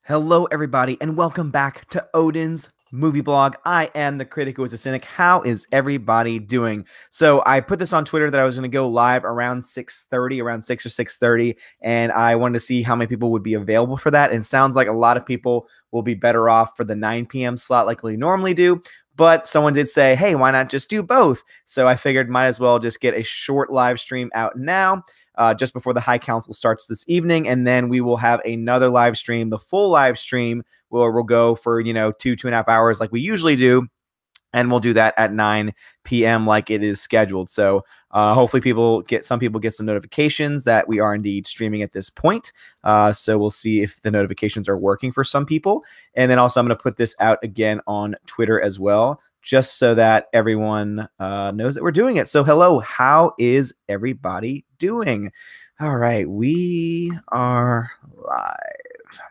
Hello, everybody, and welcome back to Odin's Movie Blog. I am the critic who is a cynic. How is everybody doing? So I put this on Twitter that I was going to go live around 6:30, around 6 or 6:30, and I wanted to see how many people would be available for that. And it sounds like a lot of people will be better off for the 9 p.m. slot like we normally do. But someone did say, hey, why not just do both? So I figured might as well just get a short live stream out now. Just before the High Council starts this evening, and then we will have another live stream, the full live stream, where we'll go for 2.5 hours like we usually do, and we'll do that at 9 p.m. like it is scheduled. So hopefully some people get some notifications that we are indeed streaming at this point. So we'll see if the notifications are working for some people, and then also I'm going to put this out again on Twitter as well, just so that everyone knows that we're doing it. So hello, how is everybody doing? All right, we are live.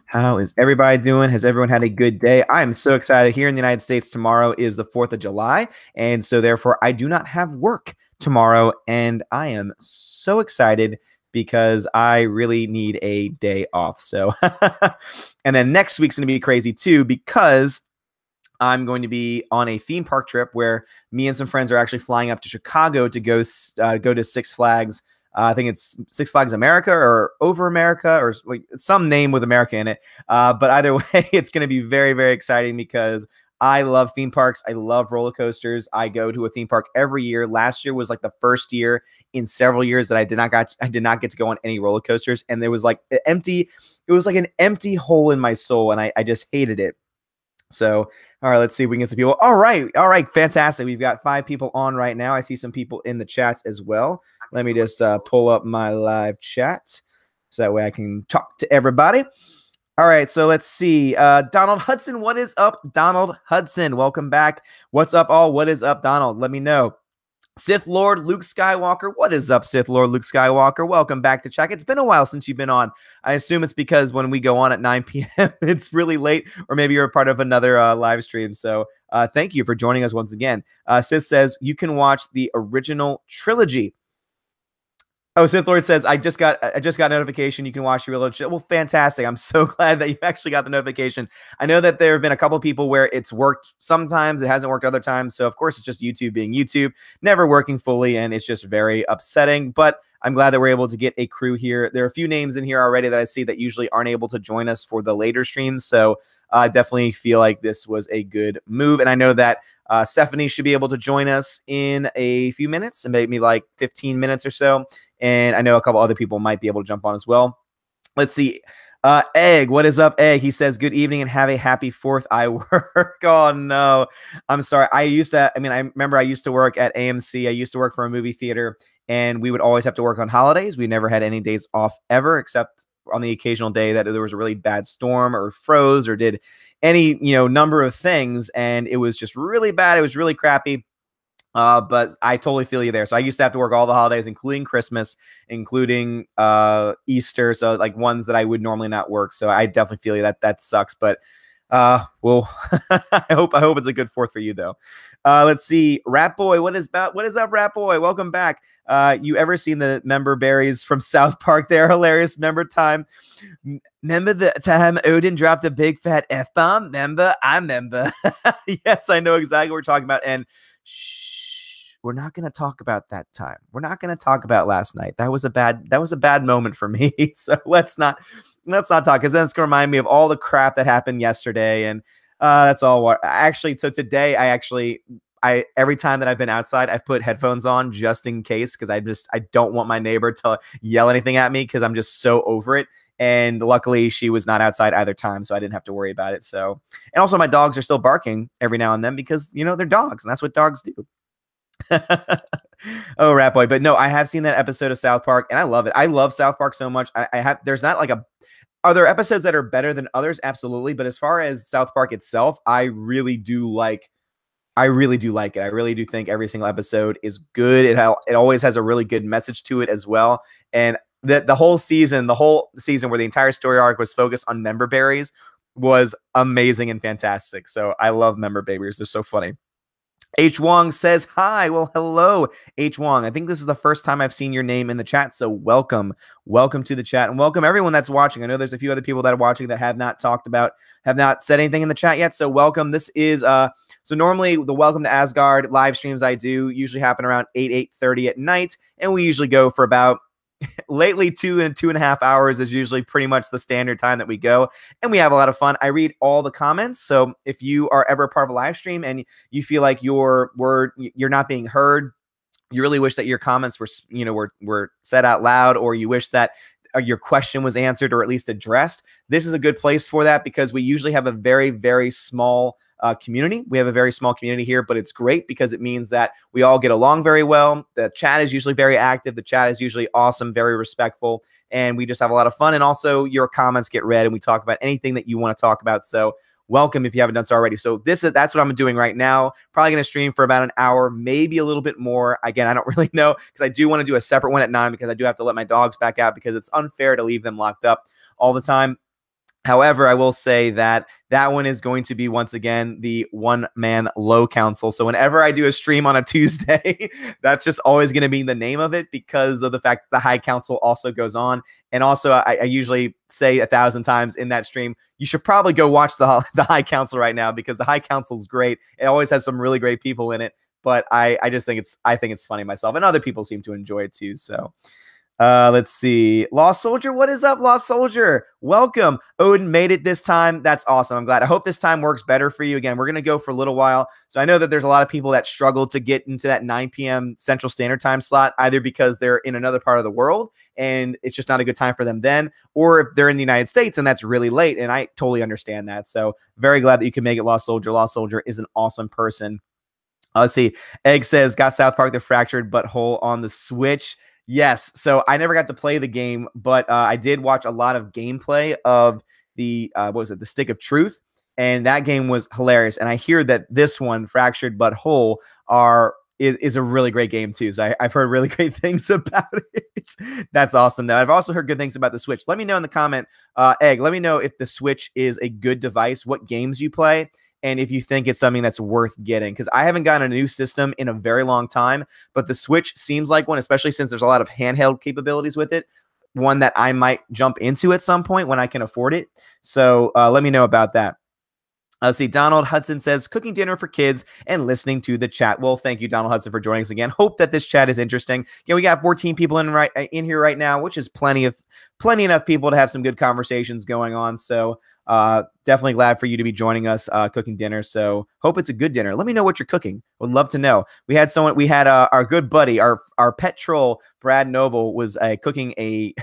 How is everybody doing? Has everyone had a good day? I am so excited. Here in the United States, tomorrow is the 4th of July, and so therefore I do not have work tomorrow, and I am so excited because I really need a day off. So, and then next week's going to be crazy too, because I'm going to be on a theme park trip where me and some friends are actually flying up to Chicago to go to Six Flags. I think it's Six Flags America or Over America or some name with America in it. But either way, it's going to be very, very exciting because I love theme parks. I love roller coasters. I go to a theme park every year. Last year was like the first year in several years that I did not get to go on any roller coasters, and there was like an empty hole in my soul, and I just hated it. So, all right, let's see if we can get some people. All right, fantastic. We've got 5 people on right now. I see some people in the chats as well. Let me just pull up my live chat so that way I can talk to everybody. All right, so let's see. Donald Hudson, what is up, Donald Hudson? Welcome back. What's up, all? What is up, Donald? Let me know. Sith Lord Luke Skywalker, what is up, Sith Lord Luke Skywalker? Welcome back to Check. It's been a while since you've been on. I assume it's because when we go on at 9 p.m., it's really late, or maybe you're a part of another live stream. So thank you for joining us once again. Sith says you can watch the original trilogy. Oh, Sith Lord says, I just got notification. You can watch your real shit. Well, fantastic. I'm so glad that you actually got the notification. I know that there have been a couple people where it's worked sometimes, it hasn't worked other times. So of course it's just YouTube being YouTube, never working fully, and it's just very upsetting. But I'm glad that we're able to get a crew here. There are a few names in here already that I see that usually aren't able to join us for the later streams. So I definitely feel like this was a good move. And I know that Stephanie should be able to join us in a few minutes, and maybe like 15 minutes or so. And I know a couple other people might be able to jump on as well. Let's see. Egg, what is up, Egg? He says, good evening and have a happy 4th. I work. Oh, no. I'm sorry. I remember I used to work at AMC. I used to work for a movie theater, and we would always have to work on holidays. We never had any days off ever, except on the occasional day that there was a really bad storm or froze or did any, number of things. And it was just really bad. It was really crappy. But I totally feel you there. So I used to have to work all the holidays, including Christmas, including Easter. So like ones that I would normally not work. So I definitely feel you that sucks. But well, I hope it's a good 4th for you though. Let's see. Rat Boy, what is up, Rat Boy? Welcome back. You ever seen the member berries from South Park? They're hilarious. Remember the time Odin dropped a big fat F-bomb? I remember. Yes, I know exactly what we're talking about. And we're not going to talk about that time. We're not going to talk about last night. That was a bad moment for me. So let's not talk, because then it's going to remind me of all the crap that happened yesterday. And that's all. So today I every time that I've been outside, I've put headphones on just in case, because I don't want my neighbor to yell anything at me, because I'm just so over it. And luckily she was not outside either time, so I didn't have to worry about it. So, and also my dogs are still barking every now and then because, they're dogs, and that's what dogs do. Oh, Rat Boy. But no, I have seen that episode of South Park, and I love it. I love South Park so much. There's not like are there episodes that are better than others? Absolutely. But as far as South Park itself, I really do like it. I really do think every single episode is good. It always has a really good message to it as well. And the whole season where the entire story arc was focused on member berries was amazing and fantastic. So I love member berries. They're so funny. H. Wong says hi. Well, hello, H. Wong. I think this is the first time I've seen your name in the chat, so welcome. Welcome to the chat, and welcome everyone that's watching. I know there's a few other people that are watching that have not said anything in the chat yet, so welcome. This is, so normally the Welcome to Asgard live streams I do usually happen around 8:30 at night, and we usually go for about lately 2.5 hours is usually pretty much the standard time that we go, and we have a lot of fun. I read all the comments, so if you are ever part of a live stream and you feel like you're not being heard, you really wish that your comments were said out loud, or you wish that your question was answered or at least addressed, this is a good place for that, because we usually have a very, very small community. We have a very small community here, but it's great because it means that we all get along very well. The chat is usually very active. The chat is usually awesome, very respectful, and we just have a lot of fun. And also your comments get read and we talk about anything that you want to talk about. So welcome if you haven't done so already. So that's what I'm doing right now. Probably going to stream for about an hour, maybe a little bit more. Again, I don't really know, because I do want to do a separate one at 9, because I do have to let my dogs back out, because it's unfair to leave them locked up all the time. However, I will say that that one is going to be, once again, the one-man low council. So whenever I do a stream on a Tuesday, that's just always going to be the name of it, because of the fact that the high council also goes on. And also, I usually say 1,000 times in that stream, you should probably go watch the high council right now, because the high council is great. It always has some really great people in it. But I think it's funny myself, and other people seem to enjoy it too. So let's see. Lost Soldier, what is up, Lost Soldier? Welcome. Odin made it this time. That's awesome. I'm glad. I hope this time works better for you. Again, we're going to go for a little while. So I know that there's a lot of people that struggle to get into that 9 p.m. Central Standard Time slot, either because they're in another part of the world and it's just not a good time for them then, or if they're in the United States and that's really late. And I totally understand that. So very glad that you can make it, Lost Soldier. Lost Soldier is an awesome person. Let's see. Egg says, got South Park the Fractured Butthole on the Switch. Yes. So I never got to play the game, but I did watch a lot of gameplay of the, the Stick of Truth. And that game was hilarious. And I hear that this one, Fractured But Whole, is a really great game too. So I've heard really great things about it. That's awesome though. I've also heard good things about the Switch. Let me know in the comment, Egg, let me know if the Switch is a good device, what games you play, and if you think it's something that's worth getting, because I haven't gotten a new system in a very long time, but the Switch seems like one, especially since there's a lot of handheld capabilities with it, one that I might jump into at some point when I can afford it. So let me know about that. Let's see. Donald Hudson says, cooking dinner for kids and listening to the chat. Well, thank you, Donald Hudson, for joining us again. Hope that this chat is interesting. Yeah, we got 14 people in here right now, which is plenty enough people to have some good conversations going on. So definitely glad for you to be joining us cooking dinner. So hope it's a good dinner. Let me know what you're cooking. Would love to know. We had our good buddy, our pet troll, Brad Noble, was cooking a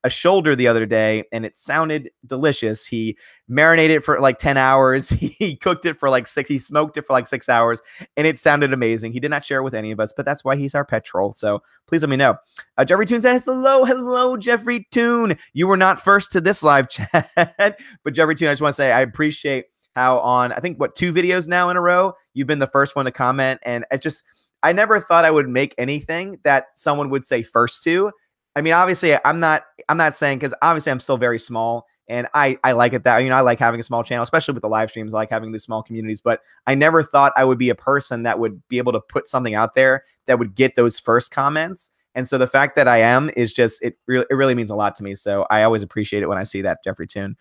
a shoulder the other day, and it sounded delicious. He marinated it for like 10 hours. He cooked it for like 6. He smoked it for like 6 hours, and it sounded amazing. He did not share it with any of us, but that's why he's our pet troll. So please let me know. Jeffrey Toon says, hello, Jeffrey Toon. You were not first to this live chat, but Jeffrey Toon, I just want to say I appreciate how on, I think, 2 videos now in a row, you've been the first one to comment. And I never thought I would make anything that someone would say first to. I mean, obviously, I'm not saying, because obviously I'm still very small, and I like it that, I like having a small channel, especially with the live streams. I like having these small communities, but I never thought I would be a person that would be able to put something out there that would get those first comments. And so the fact that I am is just, it really means a lot to me. So I always appreciate it when I see that, Jeffrey Toon.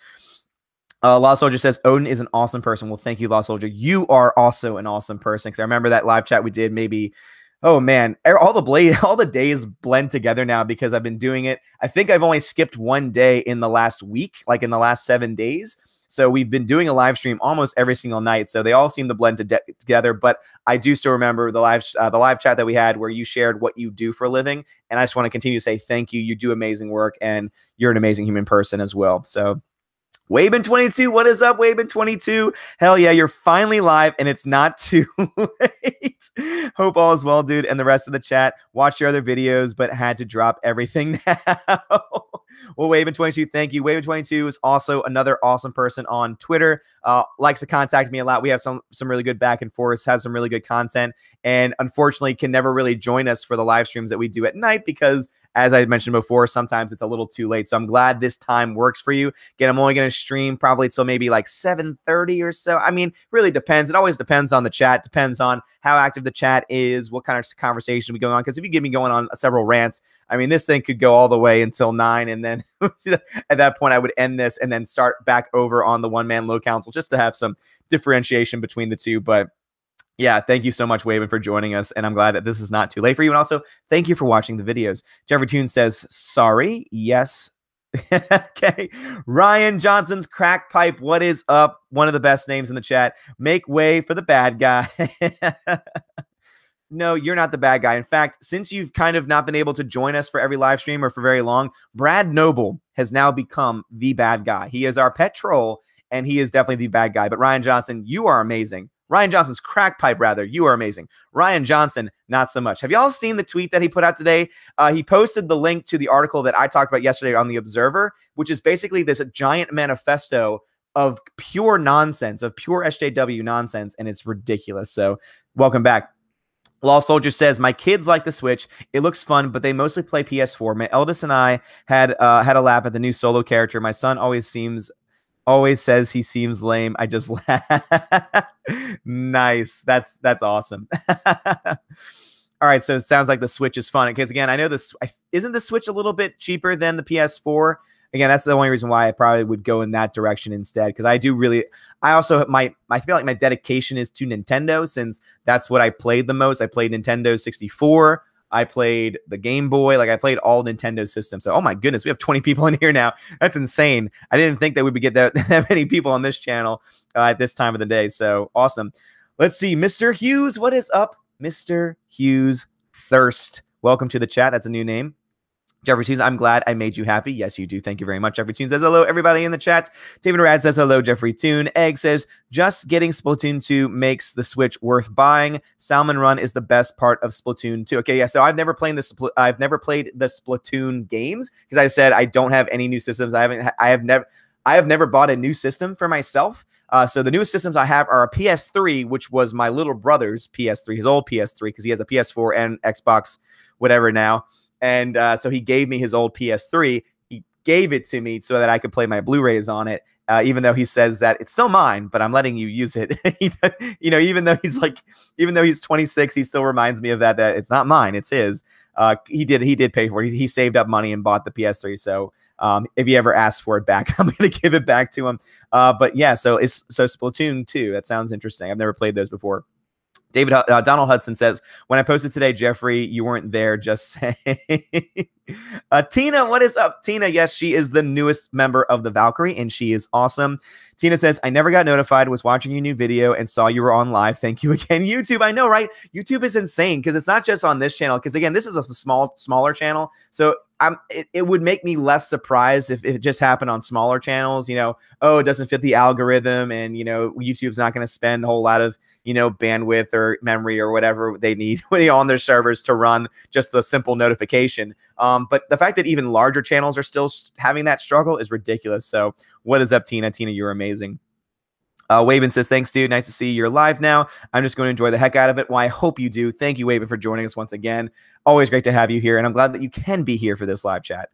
Lost Soldier says, Odin is an awesome person. Well, thank you, Lost Soldier. You are also an awesome person, because I remember that live chat we did maybe, oh man, all the days blend together now, because I've been doing it. I think I've only skipped one day in the last week, like in the last 7 days. So we've been doing a live stream almost every single night. So they all seem to blend together. But I do still remember the live chat that we had where you shared what you do for a living. And I just want to continue to say thank you. You do amazing work, and you're an amazing human person as well. So Waben22, what is up, Waben22? Hell yeah, you're finally live, and it's not too late. Hope all is well, dude, and the rest of the chat. Watched your other videos, but had to drop everything now. Well, Waben22, thank you. Waben22 is also another awesome person on Twitter. Likes to contact me a lot. We have some really good back and forth, has some really good content, and unfortunately can never really join us for the live streams that we do at night, because as I mentioned before, sometimes it's a little too late. So I'm glad this time works for you. Again, I'm only going to stream probably till maybe like 7:30 or so. I mean, really depends. It always depends on the chat, depends on how active the chat is, what kind of conversation we going on. Because if you get me going on several rants, I mean, this thing could go all the way until 9. And then at that point, I would end this and then start back over on the one-man low council just to have some differentiation between the two. But yeah, thank you so much, Waven, for joining us. And I'm glad that this is not too late for you. And also, thank you for watching the videos. Jeffrey Toon says, sorry. Yes. Okay. Ryan Johnson's Crack Pipe. What is up? One of the best names in the chat. Make way for the bad guy. No, you're not the bad guy. In fact, since you've kind of not been able to join us for every live stream or for very long, Brad Noble has now become the bad guy. He is our pet troll, and he is definitely the bad guy. But Ryan Johnson, you are amazing. Ryan Johnson's Crack Pipe, rather. You are amazing. Ryan Johnson, not so much. Have y'all seen the tweet that he put out today? He posted the link to the article that I talked about yesterday on The Observer, which is basically this giant manifesto of pure nonsense, of pure SJW nonsense, and it's ridiculous. So welcome back. Law Soldier says, my kids like the Switch. It looks fun, but they mostly play PS4. My eldest and I had a laugh at the new solo character. My son always says he seems lame. I just laugh. Nice. That's awesome. All right, so it sounds like the Switch is fun. Because again, I know this isn't the Switch a little bit cheaper than the PS4. Again, that's the only reason why I probably would go in that direction instead. Because I feel like my dedication is to Nintendo, since that's what I played the most. I played Nintendo 64. I played the Game Boy. Like, I played all Nintendo systems. So, oh my goodness, we have 20 people in here now. That's insane. I didn't think that we would get that many people on this channel at this time of the day. So awesome. Let's see. Mr. Hughes, what is up? Mr. Hughes Thirst. Welcome to the chat. That's a new name. Jeffrey Tunes, I'm glad I made you happy. Yes, you do. Thank you very much. Jeffrey Tunes says hello, everybody in the chat. David Rad says hello, Jeffrey Tune. Egg says, just getting Splatoon 2 makes the Switch worth buying. Salmon Run is the best part of Splatoon 2. Okay, yeah, so I've never played the Splatoon games, because I said I don't have any new systems. I have never bought a new system for myself. So the newest systems I have are a PS3, which was my little brother's PS3, his old PS3, because he has a PS4 and Xbox, whatever now. And so he gave me his old PS3. He gave it to me so that I could play my Blu-rays on it, even though he says that it's still mine, but I'm letting you use it. Even though he's 26, he still reminds me of that it's not mine, it's his. He did pay for it. He saved up money and bought the PS3. So if he ever asks for it back, I'm going to give it back to him. But yeah, so Splatoon 2. That sounds interesting. I've never played those before. David Donald Hudson says, when I posted today, Jeffrey, you weren't there, just saying. Tina, what is up? Tina, yes, she is the newest member of the Valkyrie, and she is awesome. Tina says, I never got notified, was watching your new video and saw you were on live. Thank you again. YouTube, I know, right? YouTube is insane, because it's not just on this channel, because again, this is a smaller channel. So it would make me less surprised if it just happened on smaller channels. Oh, it doesn't fit the algorithm, and YouTube's not going to spend a whole lot of bandwidth or memory or whatever they need on their servers to run just a simple notification. But the fact that even larger channels are still having that struggle is ridiculous. So what is up, Tina? Tina, you're amazing. Waven says, thanks, dude. Nice to see you're live now. I'm just going to enjoy the heck out of it. Well, I hope you do. Thank you, Waven, for joining us once again. Always great to have you here, and I'm glad that you can be here for this live chat.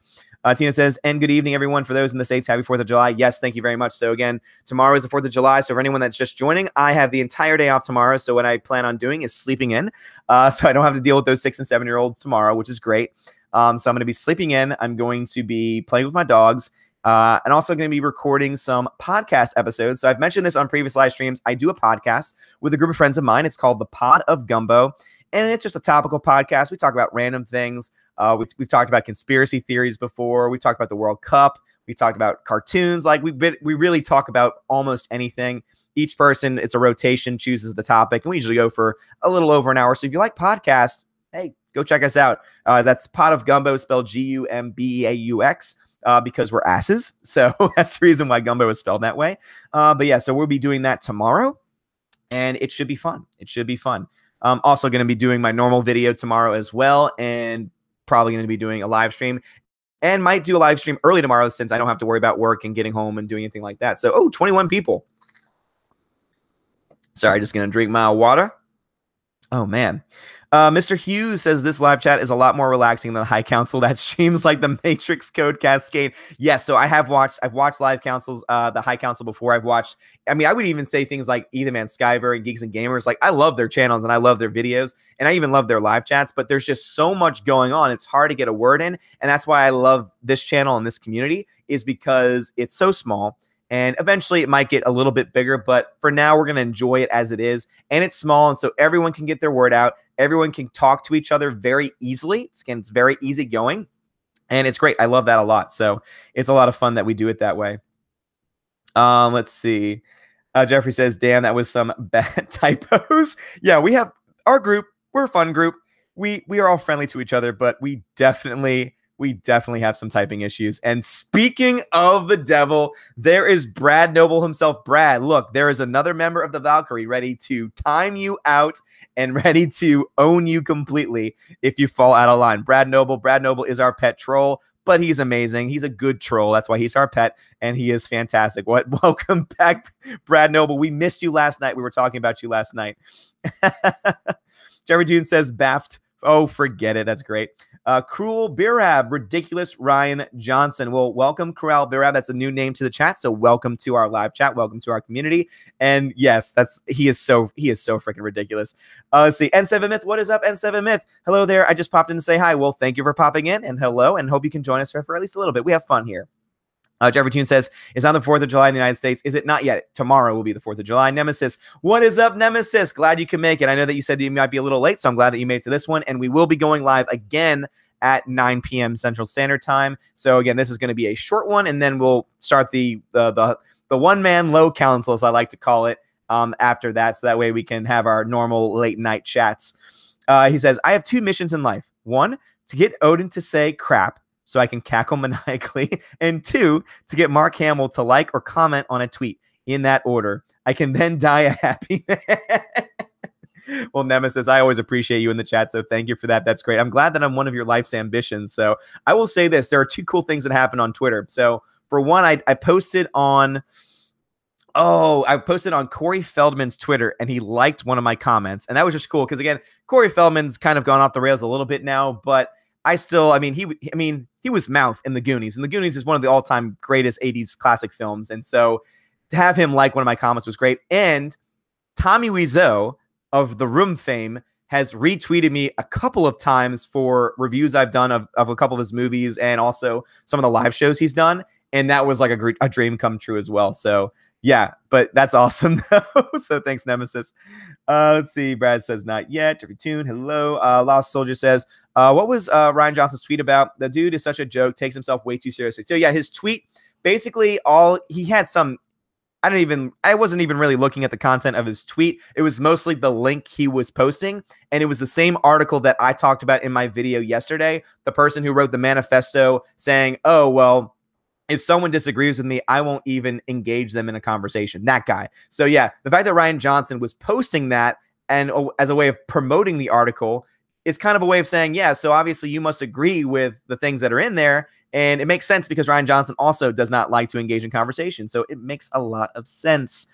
Tina says, and good evening, everyone. For those in the States, happy 4th of July. Yes, thank you very much. So again, tomorrow is the 4th of July. So for anyone that's just joining, I have the entire day off tomorrow. So what I plan on doing is sleeping in. So I don't have to deal with those 6- and 7-year-olds tomorrow, which is great. So I'm going to be sleeping in. I'm going to be playing with my dogs. And also going to be recording some podcast episodes. So I've mentioned this on previous live streams. I do a podcast with a group of friends of mine. It's called The Pod of Gumbo. And it's just a topical podcast. We talk about random things. We've talked about conspiracy theories before. We talked about the World Cup. We talked about cartoons. Like we really talk about almost anything. Each person, it's a rotation, chooses the topic. And we usually go for a little over an hour. So if you like podcasts, hey, go check us out. That's Pod of Gumbo, spelled Gumbeaux. Because we're asses. So that's the reason why Gumbo is spelled that way. But yeah, so we'll be doing that tomorrow, and it should be fun. It should be fun. I'm also going to be doing my normal video tomorrow as well, and probably going to be doing a live stream, and might do a live stream early tomorrow since I don't have to worry about work and getting home and doing anything like that. So, 21 people. Sorry, just going to drink my water. Oh, man. Mr. Hughes says this live chat is a lot more relaxing than the High Council. That streams like the Matrix Code Cascade. Yes, so I've watched live councils, the High Council before. I mean, I would even say things like Etherman Skyver and Geeks and Gamers. Like, I love their channels and I love their videos and I even love their live chats, but there's just so much going on. It's hard to get a word in. And that's why I love this channel and this community, is because it's so small. And eventually it might get a little bit bigger, but for now we're going to enjoy it as it is. And it's small, and so everyone can get their word out. Everyone can talk to each other very easily. It's very easy going, and it's great. I love that a lot. So it's a lot of fun that we do it that way. Let's see. Jeffrey says, damn, that was some bad typos. Yeah, we have our group. We're a fun group. We are all friendly to each other, but we definitely have some typing issues. And speaking of the devil, there is Brad Noble himself. Brad, look, there is another member of the Valkyrie ready to time you out and ready to own you completely if you fall out of line. Brad Noble is our pet troll, but he's amazing. He's a good troll. That's why he's our pet, and he is fantastic. Welcome back, Brad Noble. We missed you last night. We were talking about you last night. Jerry Dune says, baffed. Oh, forget it. That's great. Cruel Birab, ridiculous Ryan Johnson. Well, welcome, Cruel Birab. That's a new name to the chat. So welcome to our live chat. Welcome to our community. And yes, he is so freaking ridiculous. Let's see. N7 Myth, what is up, N7 Myth? Hello there. I just popped in to say hi. Well, thank you for popping in, and hello, and hope you can join us for at least a little bit. We have fun here. Jeffrey Toon says, it's on the 4th of July in the United States. Is it not yet? Tomorrow will be the 4th of July. Nemesis, what is up, Nemesis? Glad you can make it. I know that you said you might be a little late, so I'm glad that you made it to this one. And we will be going live again at 9 p.m. Central Standard Time. So again, this is going to be a short one, and then we'll start the one-man low council, as I like to call it, after that. So that way we can have our normal late-night chats. He says, I have 2 missions in life. 1, to get Odin to say crap, so I can cackle maniacally, and 2, to get Mark Hamill to like or comment on a tweet. In that order, I can then die a happy man. Well, Nemesis, I always appreciate you in the chat, so thank you for that. That's great. I'm glad that I'm one of your life's ambitions. So I will say this. There are 2 cool things that happen on Twitter. So for one, I posted on Corey Feldman's Twitter, and he liked one of my comments, and that was just cool because, again, Corey Feldman's kind of gone off the rails a little bit now, but he was Mouth in The Goonies, and The Goonies is one of the all-time greatest 80s classic films. And so to have him like one of my comments was great. And Tommy Wiseau of The Room fame has retweeted me a couple of times for reviews I've done of a couple of his movies and also some of the live shows he's done. And that was like a dream come true as well. So yeah, but that's awesome though. So thanks, Nemesis. Let's see. Brad says not yet. Jeffrey Toon, hello. Lost Soldier says, what was Ryan Johnson's tweet about? The dude is such a joke, takes himself way too seriously. So yeah, his tweet, basically he had some, I wasn't even really looking at the content of his tweet. It was mostly the link he was posting. And it was the same article that I talked about in my video yesterday. The person who wrote the manifesto saying, oh, well, if someone disagrees with me, I won't even engage them in a conversation. That guy. So yeah, the fact that Ryan Johnson was posting that and as a way of promoting the article is kind of a way of saying, yeah, so obviously you must agree with the things that are in there. And it makes sense because Ryan Johnson also does not like to engage in conversation. So it makes a lot of sense.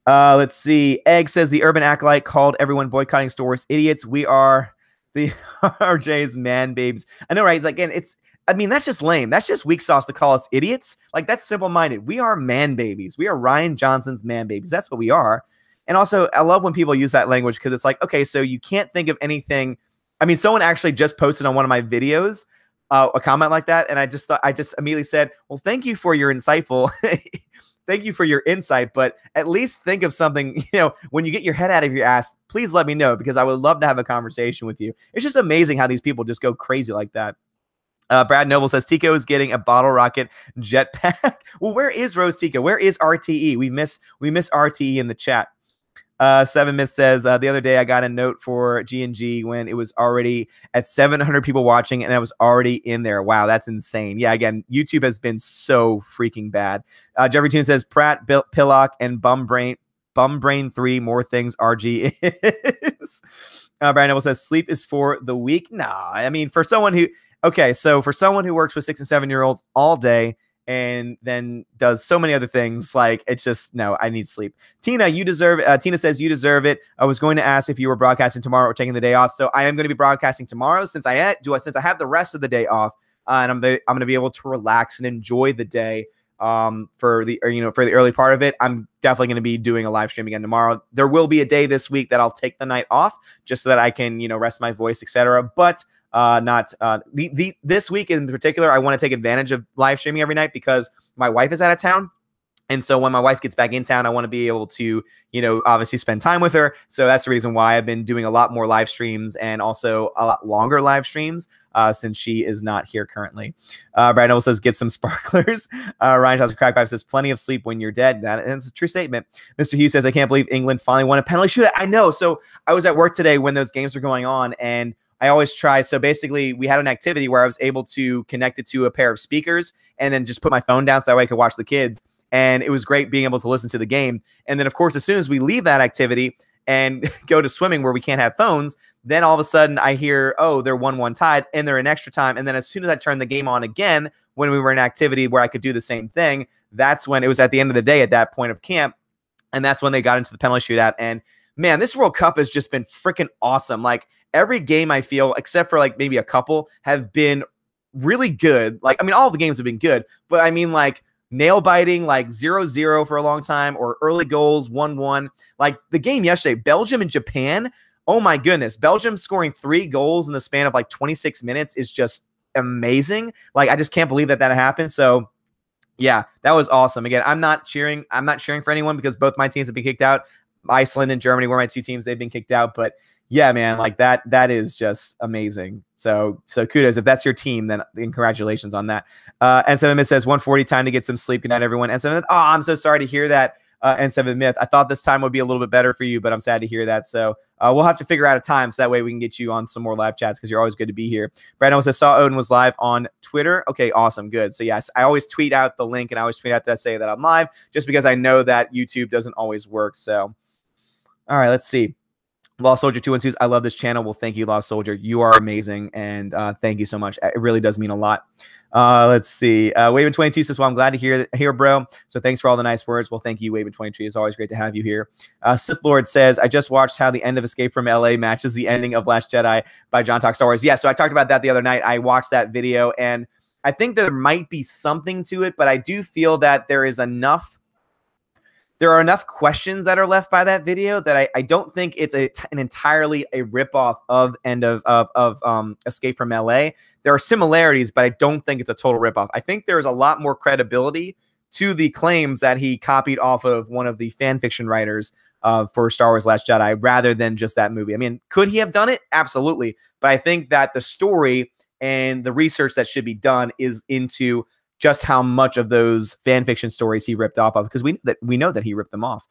Let's see. Egg says the Urban Acolyte called everyone boycotting stores idiots. We are the RJ's man babes. I know, right? Again, that's just lame. That's just weak sauce to call us idiots. Like, that's simple-minded. We are man babies. We are Ryan Johnson's man babies. That's what we are. And also, I love when people use that language because it's like, okay, so you can't think of anything. I mean, someone actually just posted on one of my videos a comment like that, and I just immediately said, well, thank you for your insightful thank you for your insight, but at least think of something, when you get your head out of your ass, please let me know because I would love to have a conversation with you. It's just amazing how these people just go crazy like that. Brad Noble says Tico is getting a bottle rocket jetpack. Well, where is Rose Tico? Where is RTE? We miss RTE in the chat. 7 Myth says the other day I got a note for G&G when it was already at 700 people watching and I was already in there. Wow, that's insane. Yeah, again, YouTube has been so freaking bad. Jeffrey Toon says Pratt, Pillock, and Bumbrain 3 more things RG is. Brian Noble says sleep is for the weak. Nah, I mean for someone who works with 6 and 7 year olds all day and then does so many other things. Like, it's just, no, I need sleep. Tina, you deserve it. Tina says you deserve it. I was going to ask if you were broadcasting tomorrow or taking the day off. So I am going to be broadcasting tomorrow since I have the rest of the day off, and I'm going to be able to relax and enjoy the day for the early part of it. I'm definitely going to be doing a live stream again tomorrow. There will be a day this week that I'll take the night off just so that I can, rest my voice, etc. But not this week in particular, I want to take advantage of live streaming every night because my wife is out of town. And so when my wife gets back in town, I want to be able to, obviously spend time with her. So that's the reason why I've been doing a lot more live streams and also a lot longer live streams since she is not here currently. Brad Noble says, get some sparklers. Ryan Johnson Crackpipe says, plenty of sleep when you're dead. That's a true statement. Mr. Hughes says, I can't believe England finally won a penalty shootout. I know. So I was at work today when those games were going on, and I always try. So basically, we had an activity where I was able to connect it to a pair of speakers and then just put my phone down so that way I could watch the kids. And it was great being able to listen to the game. And then, of course, as soon as we leave that activity and go to swimming where we can't have phones, then all of a sudden I hear, oh, they're 1-1 tied and they're in extra time. And then as soon as I turned the game on again, when we were in activity where I could do the same thing, that's when it was at the end of the day at that point of camp. And that's when they got into the penalty shootout. And man, this World Cup has just been freaking awesome. Like, every game I feel, except for like maybe a couple, have been really good. Like, I mean, all the games have been good, but I mean, like, nail biting, like 0-0 for a long time, or early goals 1-1. Like the game yesterday, Belgium and Japan. Oh my goodness. Belgium scoring 3 goals in the span of like 26 minutes is just amazing. Like, I just can't believe that happened. So yeah, that was awesome. Again, I'm not cheering for anyone because both my teams have been kicked out. Iceland and Germany were my 2 teams. They've been kicked out, but yeah, man, like that is just amazing. So kudos. If that's your team, then congratulations on that. N7 Myth says 1:40, time to get some sleep. Good night, everyone. N7 Myth, oh, I'm so sorry to hear that. N7 Myth, I thought this time would be a little bit better for you, but I'm sad to hear that. So we'll have to figure out a time so that way we can get you on some more live chats because you're always good to be here. Brandon says, saw Odin was live on Twitter. Okay, awesome, good. So yes, I always tweet out the link and I always tweet out that say that I'm live just because I know that YouTube doesn't always work. So all right, let's see. Lost Soldier 212, I love this channel. Well, thank you, Lost Soldier. You are amazing, and thank you so much. It really does mean a lot. Let's see. Waven22 says, well, I'm glad to hear, bro. So thanks for all the nice words. Well, thank you, Waven22. It's always great to have you here. Sith Lord says, I just watched how the end of Escape from LA matches the ending of Last Jedi by John Talk Star Wars. Yeah, so I talked about that the other night. I watched that video, and I think there might be something to it, but I do feel that there are enough questions that are left by that video that I don't think it's an entirely a ripoff of Escape from LA. There are similarities, but I don't think it's a total ripoff. I think there's a lot more credibility to the claims that he copied off of one of the fan fiction writers for Star Wars Last Jedi rather than just that movie. I mean, could he have done it? Absolutely. But I think that the story and the research that should be done is into just how much of those fan fiction stories he ripped off of, because we know that he ripped them off.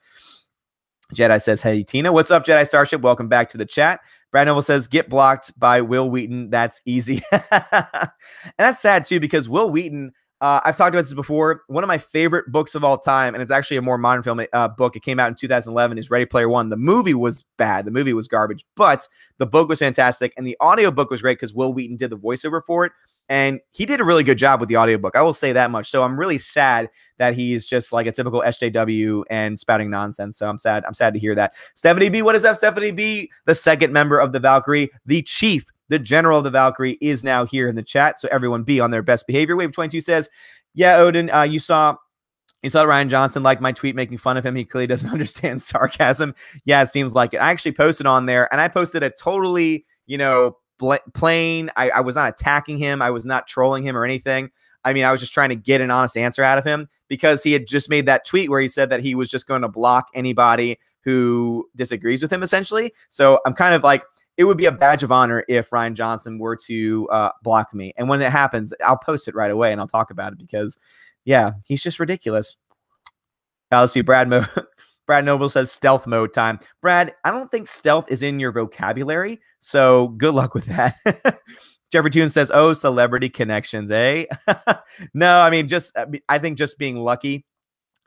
Jedi says, hey, Tina. What's up, Jedi Starship? Welcome back to the chat. Brad Noble says, get blocked by Will Wheaton. That's easy. And that's sad, too, because Will Wheaton, I've talked about this before, one of my favorite books of all time, and it's actually a more modern film book. It came out in 2011, is Ready Player One. The movie was bad. The movie was garbage, but the book was fantastic, and the audiobook was great because Will Wheaton did the voiceover for it. And he did a really good job with the audiobook. I will say that much. So I'm really sad that he's just like a typical SJW and spouting nonsense. So I'm sad. I'm sad to hear that. Stephanie B, what is up, Stephanie B? The second member of the Valkyrie, the chief, the general of the Valkyrie, is now here in the chat. So everyone be on their best behavior. Wave 22 says, yeah, Odin, you saw Ryan Johnson like my tweet making fun of him. He clearly doesn't understand sarcasm. Yeah, it seems like it. I actually posted on there, and I posted a totally, plain. I was not attacking him. I was not trolling him or anything. I mean, I was just trying to get an honest answer out of him because he had just made that tweet where he said that he was just going to block anybody who disagrees with him, essentially. So I'm kind of like, it would be a badge of honor if Ryan Johnson were to block me. And when it happens, I'll post it right away and I'll talk about it because, yeah, he's just ridiculous. Let's see, Brad Noble says stealth mode time. Brad, I don't think stealth is in your vocabulary, so good luck with that. Jeffrey Toon says, oh, celebrity connections, eh? No, I mean, I think just being lucky.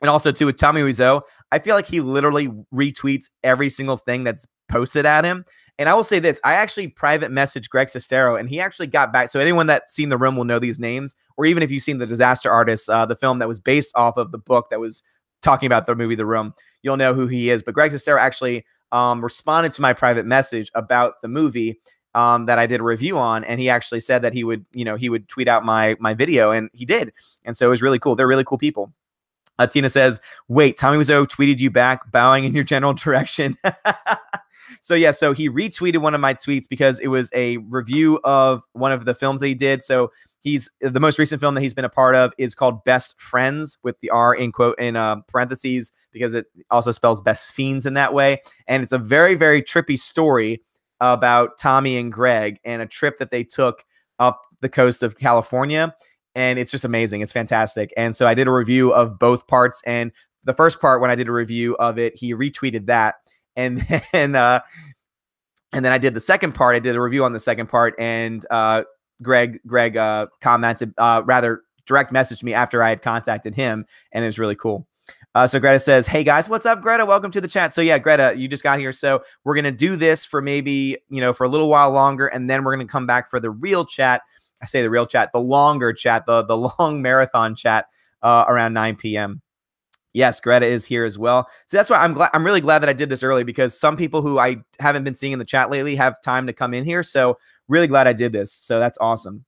And also, too, with Tommy Wiseau, I feel like he literally retweets every single thing that's posted at him. And I will say this, I actually private messaged Greg Sestero, and he actually got back. So anyone that's seen The Room will know these names, or even if you've seen The Disaster Artist, the film that was based off of the book that was talking about the movie The Room, you'll know who he is. But Greg Sestero actually responded to my private message about the movie that I did a review on, and he actually said that he would tweet out my video, and he did. And so it was really cool. They're really cool people. Tina says, wait, Tommy Wiseau tweeted you back, bowing in your general direction. So yeah, so he retweeted one of my tweets because it was a review of one of the films that he did. So the most recent film that he's been a part of is called Best Friends, with the R in parentheses, because it also spells Best Fiends in that way. And it's a very, very trippy story about Tommy and Greg and a trip that they took up the coast of California. And it's just amazing. It's fantastic. And so I did a review of both parts. And the first part, when I did a review of it, he retweeted that. And then I did the second part. I did a review on the second part, and Greg commented, rather direct messaged me after I had contacted him, and it was really cool. So Greta says, hey guys, what's up, Greta? Welcome to the chat. So yeah, Greta, you just got here. So we're going to do this for maybe, for a little while longer, and then we're going to come back for the real chat. I say the real chat, the longer chat, the long marathon chat around 9 p.m. Yes, Greta is here as well. So that's why I'm really glad that I did this early, because some people who I haven't been seeing in the chat lately have time to come in here. So really glad I did this. So that's awesome.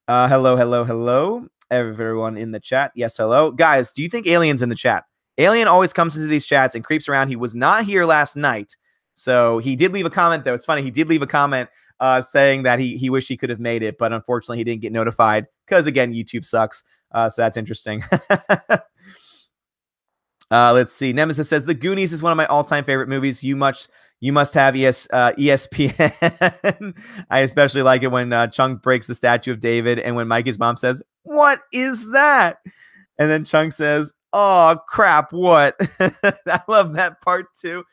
Hello, everyone in the chat. Yes, hello. Guys, do you think Alien's in the chat? Alien always comes into these chats and creeps around. He was not here last night. So he did leave a comment, though. It's funny. He did leave a comment saying that he wished he could have made it, but unfortunately he didn't get notified because, again, YouTube sucks. So that's interesting. Let's see. Nemesis says, The Goonies is one of my all-time favorite movies. You must have ESPN. I especially like it when Chunk breaks the statue of David, and when Mikey's mom says, what is that? And then Chunk says, oh, crap, what? I love that part, too.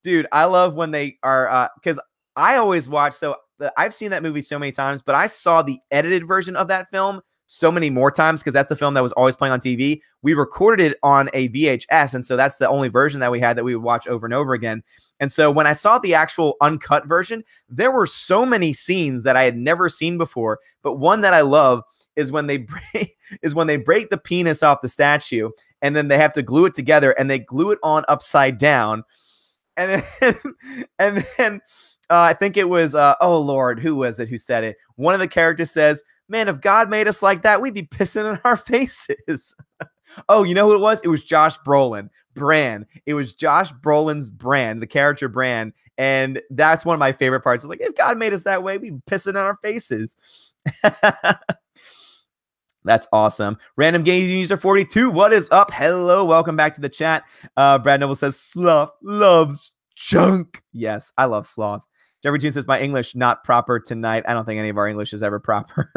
Dude, I love when they are, because I always watch, I've seen that movie so many times, but I saw the edited version of that film so many more times because that's the film that was always playing on TV. We recorded it on a VHS, and so that's the only version that we had that we would watch over and over again. And so when I saw the actual uncut version, there were so many scenes that I had never seen before. But one that I love is when they break the penis off the statue, and then they have to glue it together, and they glue it on upside down, and then I think it was oh Lord, who was it who said it? One of the characters says, man, if God made us like that, we'd be pissing in our faces. Oh, you know who it was? It was Josh Brolin. Bran. It was Josh Brolin's Bran, the character Bran. And that's one of my favorite parts. It's like, if God made us that way, we'd be pissing in our faces. That's awesome. Random Game User 42, what is up? Hello, welcome back to the chat. Brad Noble says, Sloth loves junk. Yes, I love Sloth. Jeffrey Tune says, my English not proper tonight. I don't think any of our English is ever proper.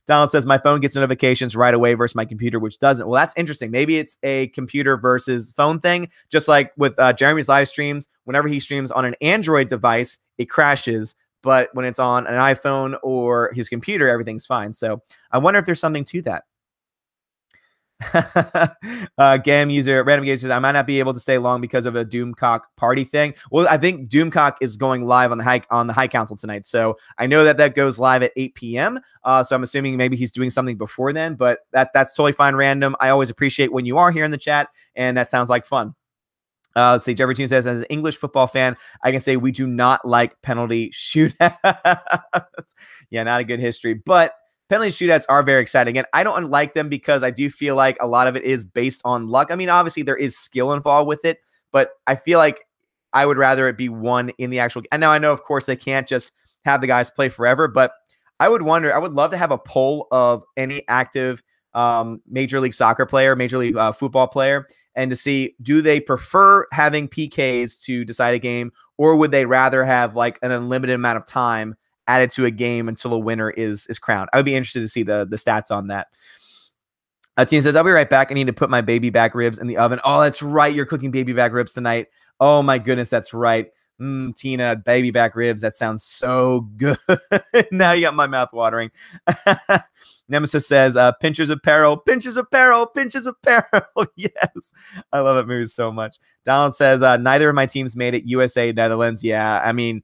Donald says, my phone gets notifications right away versus my computer, which doesn't. Well, that's interesting. Maybe it's a computer versus phone thing. Just like with Jeremy's live streams, whenever he streams on an Android device, it crashes. But when it's on an iPhone or his computer, everything's fine. So I wonder if there's something to that. Gam user random gauge says, I might not be able to stay long because of a Doomcock party thing. Well, I think Doomcock is going live on the High Council tonight, so I know that goes live at 8 p.m. So I'm assuming maybe he's doing something before then, but that's totally fine. Random, I always appreciate when you are here in the chat, and that sounds like fun. Let's see. Jeffrey Tune says, as an English football fan, I can say we do not like penalty shootouts. Yeah, not a good history, but penalty shootouts are very exciting, and I don't like them because I do feel like a lot of it is based on luck. I mean, obviously there is skill involved with it, but I feel like I would rather it be won in the actual. And now I know, of course, they can't just have the guys play forever, but I would love to have a poll of any active Major League Soccer player, Major League football player, and to see, do they prefer having PKs to decide a game, or would they rather have like an unlimited amount of time added to a game until a winner is crowned? I would be interested to see the stats on that. Tina says, I'll be right back. I need to put my baby back ribs in the oven. Oh, that's right. You're cooking baby back ribs tonight. Oh my goodness, that's right. Tina, baby back ribs. That sounds so good. Now you got my mouth watering. Nemesis says, pinchers apparel, pinches apparel, pinches apparel. Yes. I love that movie so much. Donald says, neither of my teams made it. USA, Netherlands. Yeah. I mean,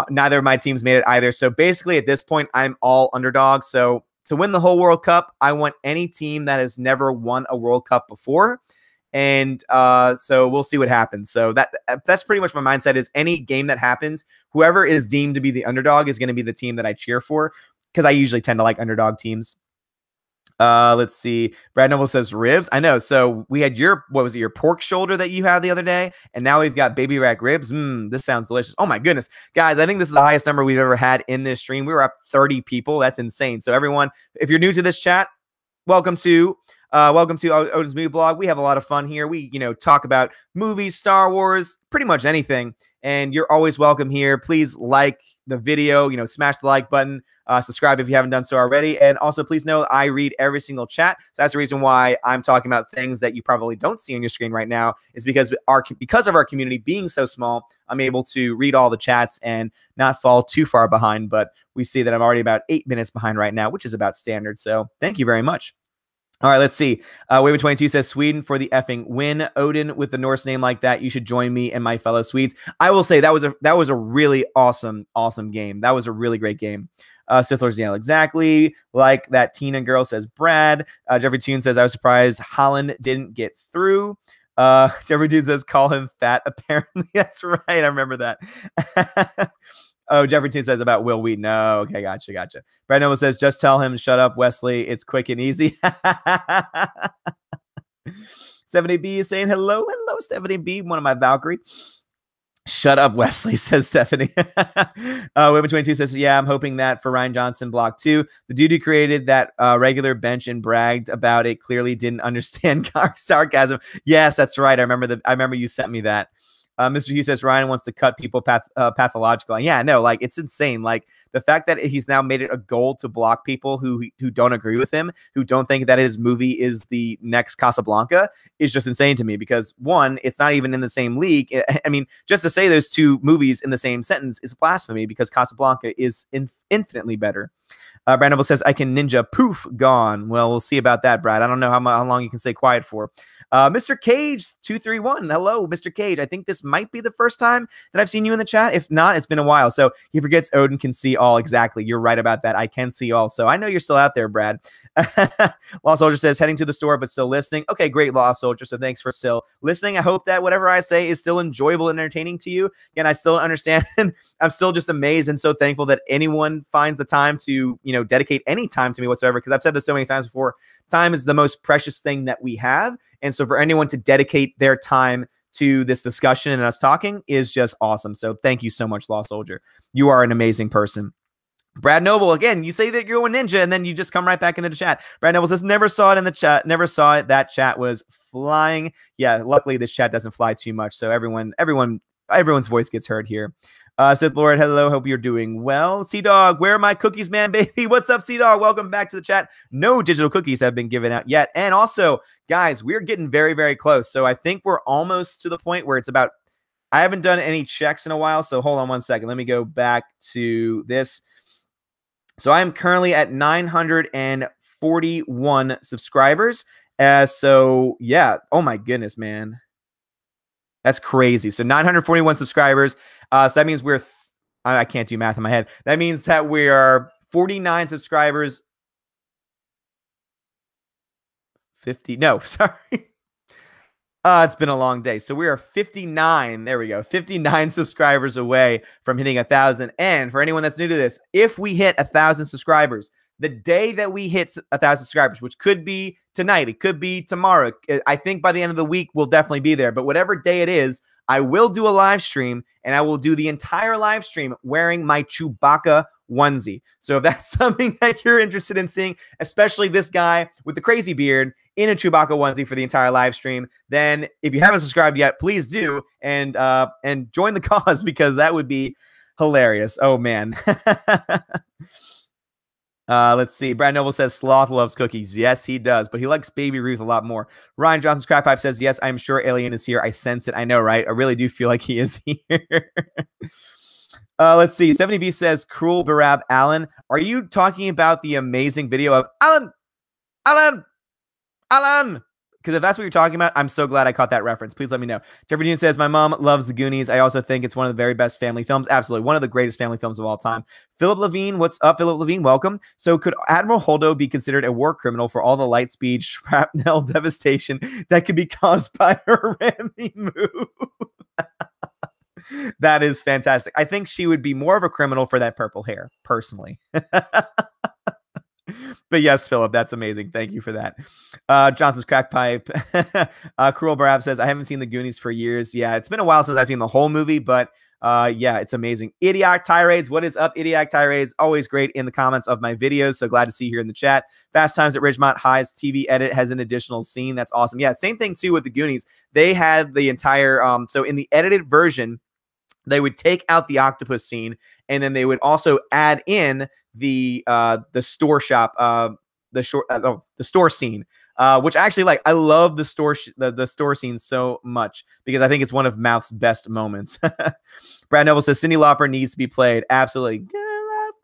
neither of my teams made it either. So basically, at this point, I'm all underdogs. So to win the whole World Cup, I want any team that has never won a World Cup before. And so we'll see what happens. So that's pretty much my mindset is any game that happens, whoever is deemed to be the underdog is going to be the team that I cheer for, because I usually tend to like underdog teams. Let's see. Brad Noble says ribs. I know. So we had your pork shoulder that you had the other day, and now we've got baby rack ribs. This sounds delicious. Oh my goodness, guys! I think this is the highest number we've ever had in this stream. We were up 30 people. That's insane. So everyone, if you're new to this chat, welcome to Odin's Movie Blog. We have a lot of fun here. We, talk about movies, Star Wars, pretty much anything. And you're always welcome here. Please like the video, smash the like button, subscribe if you haven't done so already. And also please know I read every single chat. So that's the reason why I'm talking about things that you probably don't see on your screen right now, is because of our community being so small, I'm able to read all the chats and not fall too far behind. But we see that I'm already about 8 minutes behind right now, which is about standard. So thank you very much. All right, let's see. Waven22 says Sweden for the effing win. Odin with the Norse name like that. You should join me and my fellow Swedes. I will say that was a really awesome game. That was a really great game. Sith Lord's Yell, exactly like that Tina girl, says Brad. Jeffrey Toon says I was surprised Holland didn't get through. Jeffrey Toon says call him fat. Apparently, that's right. I remember that. Oh, Jeffrey Toon says about Will Wheaton. No, okay, gotcha. Brad Noble says, just tell him, shut up, Wesley. It's quick and easy. 70B is saying hello, Stephanie B, one of my Valkyrie. Shut up, Wesley, says Stephanie. Women22 says, yeah, I'm hoping that for Ryan Johnson block 2. The dude who created that regular bench and bragged about it clearly didn't understand sarcasm. Yes, that's right. I remember you sent me that. Mr. Hughes says Ryan wants to cut people pathological. Yeah, no, like it's insane. Like the fact that he's now made it a goal to block people who don't agree with him, who don't think that his movie is the next Casablanca, is just insane to me. Because one, it's not even in the same league. I mean, just to say those two movies in the same sentence is blasphemy, because Casablanca is infinitely better. Brad Noble says, I can ninja. Poof, gone. Well, we'll see about that, Brad. I don't know how long you can stay quiet for. Mr. Cage 231. Hello, Mr. Cage. I think this might be the first time that I've seen you in the chat. If not, it's been a while. So he forgets Odin can see all. Exactly. You're right about that. I can see all. So I know you're still out there, Brad. Lost Soldier says heading to the store, but still listening. Okay, great, Lost Soldier. So thanks for still listening. I hope that whatever I say is still enjoyable and entertaining to you. Again, I still understand. I'm still just amazed and so thankful that anyone finds the time to, dedicate any time to me whatsoever. Because I've said this so many times before, time is the most precious thing that we have. And so for anyone to dedicate their time to this discussion and us talking is just awesome. So thank you so much, Lost Soldier. You are an amazing person. Brad Noble, again, you say that you're going ninja and then you just come right back into the chat. Brad Noble says, never saw it in the chat. Never saw it. That chat was flying. Yeah, luckily this chat doesn't fly too much. So everyone's voice gets heard here. Sith Lord, hello. Hope you're doing well. Sea-Dog, where are my cookies, man, baby? What's up, Sea-Dog? Welcome back to the chat. No digital cookies have been given out yet. And also, guys, we're getting very, very close. So I think we're almost to the point where it's about, I haven't done any checks in a while. So hold on one second. Let me go back to this. So I'm currently at 941 subscribers. So yeah. Oh my goodness, man. That's crazy. So 941 subscribers. So that means I can't do math in my head. That means that we are 49 subscribers. 50. No, sorry. It's been a long day. So we are 59. There we go. 59 subscribers away from hitting 1,000. And for anyone that's new to this, if we hit 1,000 subscribers, the day that we hit 1,000 subscribers, which could be tonight, it could be tomorrow. I think by the end of the week, we'll definitely be there. But whatever day it is, I will do a live stream, and I will do the entire live stream wearing my Chewbacca onesie. So if that's something that you're interested in seeing, especially this guy with the crazy beard in a Chewbacca onesie for the entire live stream, then if you haven't subscribed yet, please do and join the cause, because that would be hilarious. Oh man. Let's see. Brad Noble says Sloth loves cookies. Yes, he does, but he likes Baby Ruth a lot more. Ryan Johnson's Crap Pipe says, yes, I'm sure Alien is here. I sense it. I know, right? I really do feel like he is here. Let's see. 70B says, Cruel Barab Allen. Are you talking about the amazing video of Alan? Because if that's what you're talking about, I'm so glad I caught that reference. Please let me know. Jeffrey Dean says, my mom loves The Goonies. I also think it's one of the very best family films. Absolutely. One of the greatest family films of all time. Philip Levine, what's up, Philip Levine? Welcome. So could Admiral Holdo be considered a war criminal for all the light speed shrapnel devastation that could be caused by her Remy move? That is fantastic. I think she would be more of a criminal for that purple hair, personally. But yes, Philip, that's amazing. Thank you for that. Johnson's crack pipe. Cruel Barab says, I haven't seen the Goonies for years. Yeah, it's been a while since I've seen the whole movie, but yeah, it's amazing. Idiotic Tirades. What is up, Idiotic Tirades? Always great in the comments of my videos. So glad to see you here in the chat. Fast Times at Ridgemont High's TV edit has an additional scene. That's awesome. Yeah, same thing too with the Goonies. They had the entire, so in the edited version, they would take out the octopus scene, and then they would also add in the store shop, the store scene, which I actually like. I love the store the store scene so much because I think it's one of Mouth's best moments. Brad Noble says Cyndi Lauper needs to be played. Absolutely. Good enough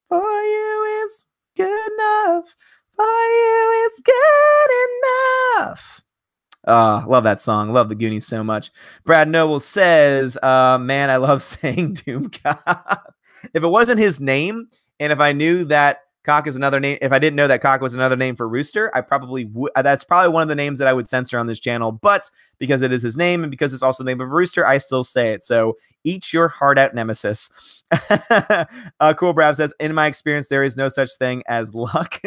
for you is good enough. For you is good enough. Love that song. Love the Goonies so much. Brad Noble says, man, I love saying Doom Cop. If it wasn't his name, and if I knew that Cock is another name, if I didn't know that Cock was another name for Rooster, I probably would. That's probably one of the names that I would censor on this channel. But because it is his name and because it's also the name of Rooster, I still say it. So eat your heart out, Nemesis. Cool Brad says, in my experience, there is no such thing as luck.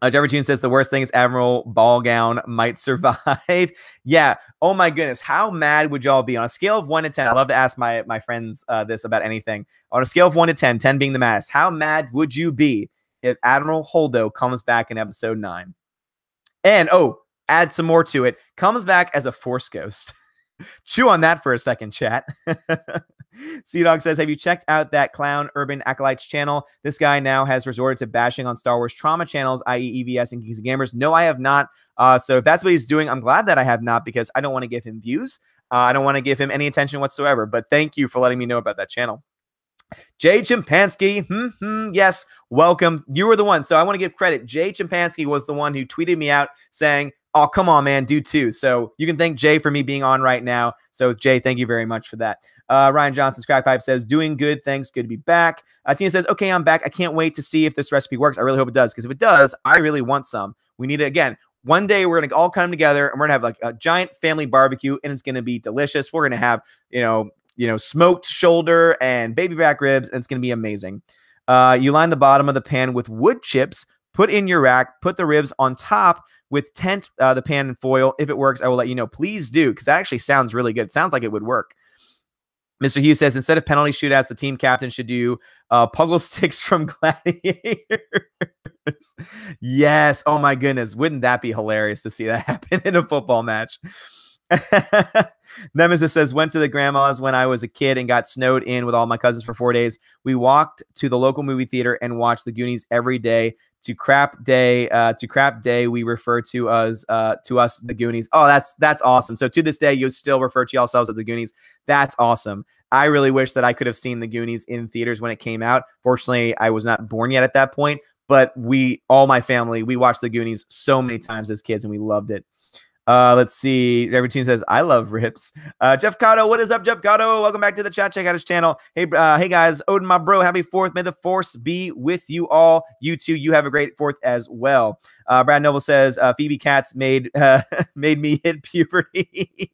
Jeffrey Tune says the worst thing is Admiral Ballgown might survive. Yeah. Oh my goodness. How mad would y'all be on a scale of 1 to 10? I love to ask my friends this about anything. On a scale of 1 to 10, 10 being the maddest, how mad would you be if Admiral Holdo comes back in episode 9? And add some more to it. Comes back as a Force ghost. Chew on that for a second, chat. Sea-Dog says, have you checked out that clown Urban Acolytes channel? This guy now has resorted to bashing on Star Wars trauma channels, i.e. EVS and Geeks and Gamers. No, I have not. So if that's what he's doing, I'm glad that I have not because I don't want to give him views. I don't want to give him any attention whatsoever. But thank you for letting me know about that channel. Jay Chimpansky, yes, welcome. You were the one. So I want to give credit. Jay Chimpansky was the one who tweeted me out saying, oh, come on, man, do too. So you can thank Jay for me being on right now. So Jay, thank you very much for that. Ryan Johnson's crack pipe says, doing good. Thanks. Good to be back. Tina says, okay, I'm back. I can't wait to see if this recipe works. I really hope it does. Because if it does, I really want some. We need it again. One day we're going to all come together and we're going to have like a giant family barbecue and it's going to be delicious. We're going to have, you know, smoked shoulder and baby back ribs. And it's going to be amazing. You line the bottom of the pan with wood chips, put in your rack, put the ribs on top with tent the pan in foil. If it works, I will let you know. Please do, because that actually sounds really good. It sounds like it would work. Mr. Hughes says, instead of penalty shootouts, the team captain should do puggle sticks from Gladiators. Yes. Oh, my goodness. Wouldn't that be hilarious to see that happen in a football match? Nemesis says, went to the grandma's when I was a kid and got snowed in with all my cousins for 4 days. We walked to the local movie theater and watched the Goonies every day. To crap day, we refer to us the Goonies. Oh, that's awesome. So to this day, you still refer to yourselves as the Goonies. That's awesome. I really wish that I could have seen the Goonies in theaters when it came out. Fortunately, I was not born yet at that point, but all my family, we watched the Goonies so many times as kids and we loved it. Let's see. Every team says, I love rips. Jeff Cotto, what is up, Jeff Cotto? Welcome back to the chat. Check out his channel. Hey, hey guys, Odin, my bro, happy 4th. May the Force be with you all. You too. You have a great 4th as well. Brad Noble says, Phoebe Katz made me hit puberty.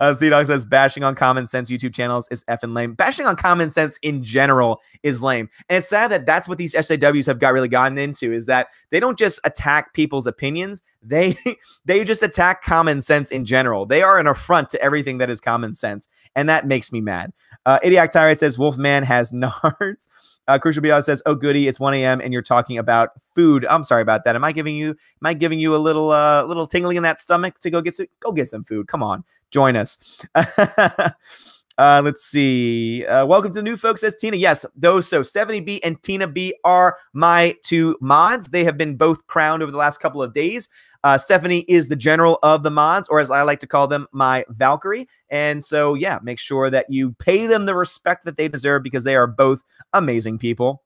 C-Dog says, bashing on common sense YouTube channels is effing lame. Bashing on common sense in general is lame. And it's sad that that's what these SJWs have really gotten into, is that they don't just attack people's opinions. They just attack common sense in general. They are an affront to everything that is common sense. And that makes me mad. Idiac Tyrant says, Wolfman has nards. Crucial BL says, oh goody, it's 1 a.m. and you're talking about food. I'm sorry about that. Am I giving you a little tingling in that stomach to go get some food? Come on, join us. Let's see. Welcome to the new folks, says Tina. Yes, so 70B and Tina B are my 2 mods. They have been both crowned over the last couple of days. Stephanie is the general of the mods, or as I like to call them, my Valkyrie. And so, yeah, make sure that you pay them the respect that they deserve because they are both amazing people.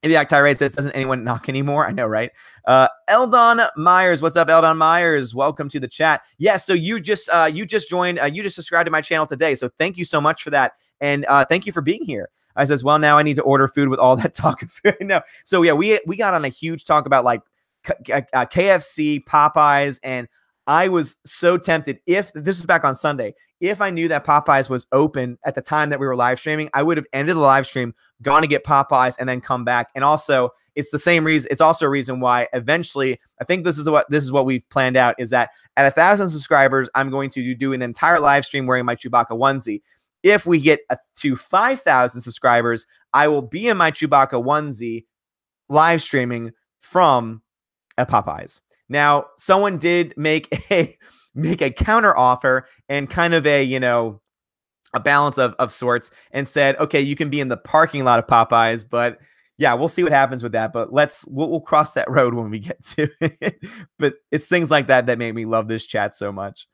The tirade says, doesn't anyone knock anymore? I know, right? Eldon Myers, what's up, Eldon Myers? Welcome to the chat. Yeah, so you just joined, you just subscribed to my channel today, so thank you so much for that, and thank you for being here. I says, well, now I need to order food with all that talk of food. No, so yeah, we got on a huge talk about like KFC, Popeyes, and I was so tempted. If this was back on Sunday, if I knew that Popeyes was open at the time that we were live streaming, I would have ended the live stream, gone to get Popeyes, and then come back. And also, it's the same reason. It's also a reason why eventually, I think this is what we've planned out, is that at 1,000 subscribers, I'm going to do an entire live stream wearing my Chewbacca onesie. If we get to 5,000 subscribers, I will be in my Chewbacca onesie live streaming from a Popeyes. Now, someone did make a counter offer and kind of a, a balance of sorts, and said, okay, you can be in the parking lot of Popeyes, but yeah, we'll see what happens with that. But we'll cross that road when we get to it. But it's things like that that make me love this chat so much.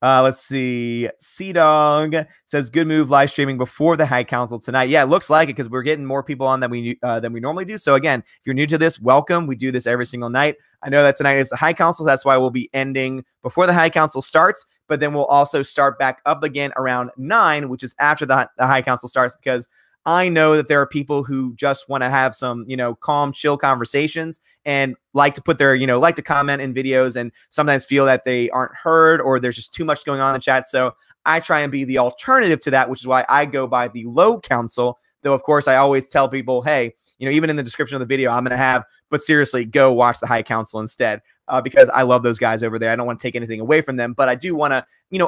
Let's see. C-Dog says, good move live streaming before the High Council tonight. Yeah, it looks like it because we're getting more people on than we normally do. So again, if you're new to this, welcome. We do this every single night. I know that tonight is the High Council. That's why we'll be ending before the High Council starts. But then we'll also start back up again around 9, which is after the High Council starts, because I know that there are people who just want to have some, calm, chill conversations and like to put their, like to comment in videos and sometimes feel that they aren't heard or there's just too much going on in the chat. So I try and be the alternative to that, which is why I go by the low council. Though, of course, I always tell people, hey, even in the description of the video, I'm going to have, but seriously, go watch the High Council instead. Because I love those guys over there. I don't want to take anything away from them, but I do want to,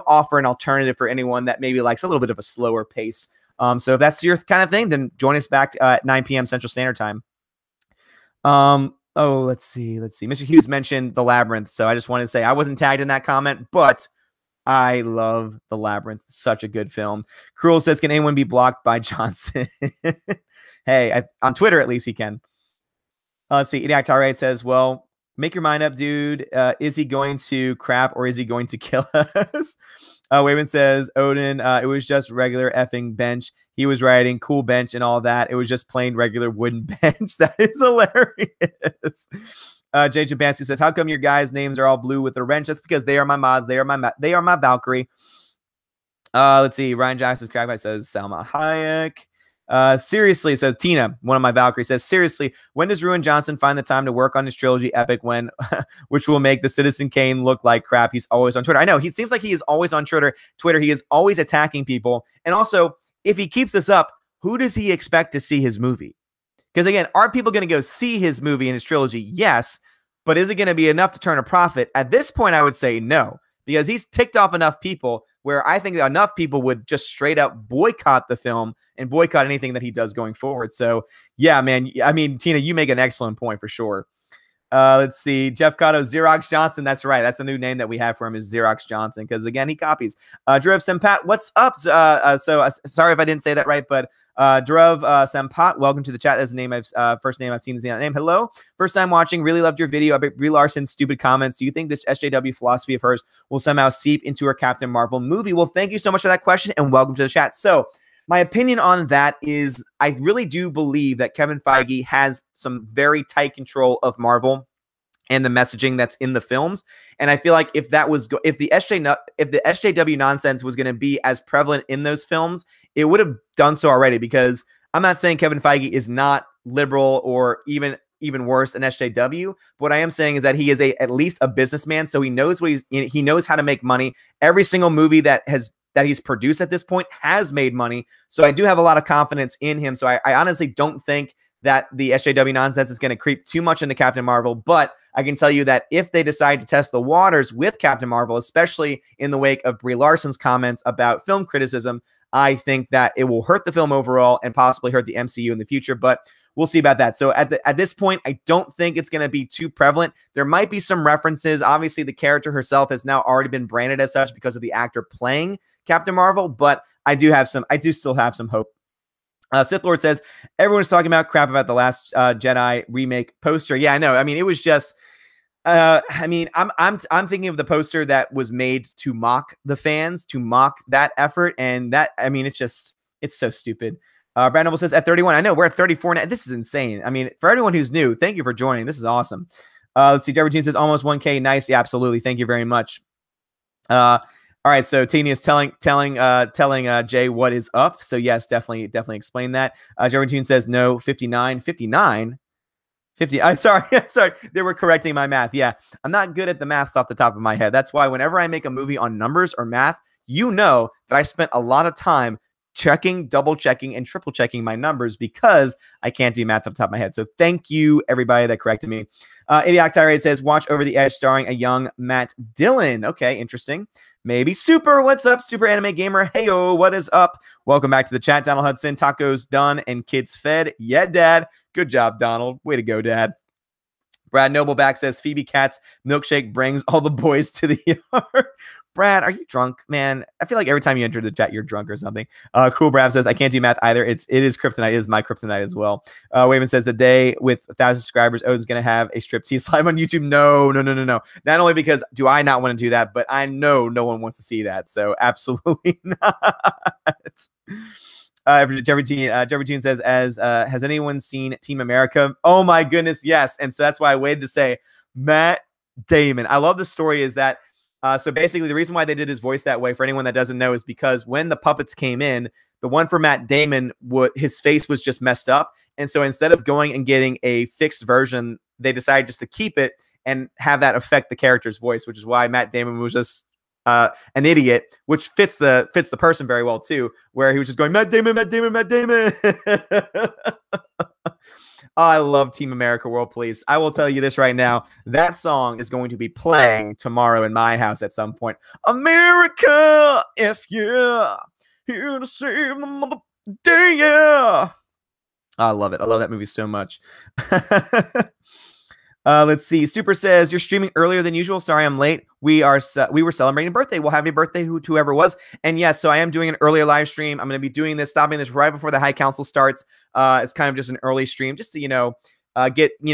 offer an alternative for anyone that maybe likes a little bit of a slower pace. So if that's your kind of thing, then join us back at 9 p.m. Central Standard Time. Let's see. Mr. Hughes mentioned The Labyrinth, so I just wanted to say I wasn't tagged in that comment, but I love The Labyrinth. Such a good film. Cruel says, can anyone be blocked by Johnson? Hey, on Twitter at least he can. Let's see. Idiot Tarate says, well, make your mind up, dude. Is he going to crap or is he going to kill us? Wayman says, Odin, it was just regular effing bench. He was riding cool bench and all that. It was just plain regular wooden bench. That is hilarious. Jay Champansky says, how come your guys' names are all blue with the wrench? That's because they are my mods. They are my Valkyrie. Let's see. Ryan Jackson's crackback says, Salma Hayek. Seriously, so Tina, one of my Valkyries, says, seriously, when does Ruin Johnson find the time to work on his trilogy epic which will make the Citizen Kane look like crap? He's always on Twitter. I know, he seems like he is always on Twitter. He is always attacking people. And also, if he keeps this up, who does he expect to see his movie? Because again, are people going to go see his movie and his trilogy? Yes. But is it going to be enough to turn a profit? At this point, I would say no, because he's ticked off enough people where I think that enough people would just straight up boycott the film and boycott anything that he does going forward. So, yeah, man, I mean, Tina, you make an excellent point for sure. Let's see. Jeff Cotto, Xerox Johnson. That's right. That's a new name that we have for him, is Xerox Johnson, because, again, he copies. Drev Sempat, what's up? Sorry if I didn't say that right, but Drev Sempat, welcome to the chat. That's a name first name I've seen is that name. Hello. First time watching. Really loved your video about Brie Larson's stupid comments. Do you think this SJW philosophy of hers will somehow seep into her Captain Marvel movie? Well, thank you so much for that question, and welcome to the chat. So, my opinion on that is I really do believe that Kevin Feige has some very tight control of Marvel and the messaging that's in the films. And I feel like if that was if the SJW nonsense was going to be as prevalent in those films, it would have done so already, because I'm not saying Kevin Feige is not liberal or even worse, an SJW. But what I am saying is that he is at least a businessman, so he knows he knows how to make money. Every single movie that he's produced at this point has made money. So I do have a lot of confidence in him. So I honestly don't think that the SJW nonsense is going to creep too much into Captain Marvel. But I can tell you that if they decide to test the waters with Captain Marvel, especially in the wake of Brie Larson's comments about film criticism, I think that it will hurt the film overall and possibly hurt the MCU in the future. But we'll see about that. So at this point, I don't think it's going to be too prevalent. There might be some references. Obviously, the character herself has now already been branded as such because of the actor playing Captain Marvel, but I do still have some hope. Sith Lord says, everyone's talking about crap about the Last Jedi remake poster. Yeah, I know. I mean, it was just, I mean, I'm thinking of the poster that was made to mock the fans, to mock that effort. And that, I mean, it's so stupid. Brad Noble says at 31. I know we're at 34 now. This is insane. I mean, for everyone who's new, thank you for joining. This is awesome. Let's see. Jeffrey Jean says almost 1K. Nice. Yeah, absolutely. Thank you very much. All right. So Tina is telling Jay what is up. So yes, definitely explain that. Jeffrey Jean says no. 59. 50. I'm sorry. Sorry. They were correcting my math. Yeah. I'm not good at the math off the top of my head. That's why whenever I make a movie on numbers or math, you know that I spent a lot of time checking, double checking, and triple checking my numbers because I can't do math off the top of my head. So thank you, everybody that corrected me. Idiotic Tirade says, watch Over the Edge starring a young Matt Dillon. Okay, interesting. Maybe. Super, what's up, Super Anime Gamer? Heyo, what is up? Welcome back to the chat, Donald Hudson. Tacos done and kids fed. Yeah, Dad. Good job, Donald. Way to go, Dad. Brad Nobleback says, Phoebe Katz milkshake brings all the boys to the yard. Brad, are you drunk, man? I feel like every time you enter the chat, you're drunk or something. Cool Brad says, I can't do math either. It is kryptonite. It is my kryptonite as well. Wayman says, the day with 1,000 subscribers, Odin's going to have a striptease live on YouTube. No. Not only because do I not want to do that, but I know no one wants to see that. So absolutely not. Jeffrey Jean says, has anyone seen Team America? Oh my goodness, yes. And so that's why I waited to say Matt Damon. I love the story is that so basically the reason why they did his voice that way, for anyone that doesn't know, is because when the puppets came in, the one for Matt Damon, his face was just messed up. And so instead of going and getting a fixed version, they decided just to keep it and have that affect the character's voice, which is why Matt Damon was just an idiot, which fits the person very well too, where he was just going, Matt Damon, Matt Damon, Matt Damon. Oh, I love Team America World Police. I will tell you this right now. That song is going to be playing tomorrow in my house at some point. America, if you're here to save the mother day, yeah. I love it. I love that movie so much. Let's see. Super says, you're streaming earlier than usual. Sorry, I'm late. We were celebrating a birthday. Well, happy birthday, whoever was. And yes, so I am doing an earlier live stream. I'm going to be doing this, stopping this right before the High Council starts. It's kind of just an early stream, just to,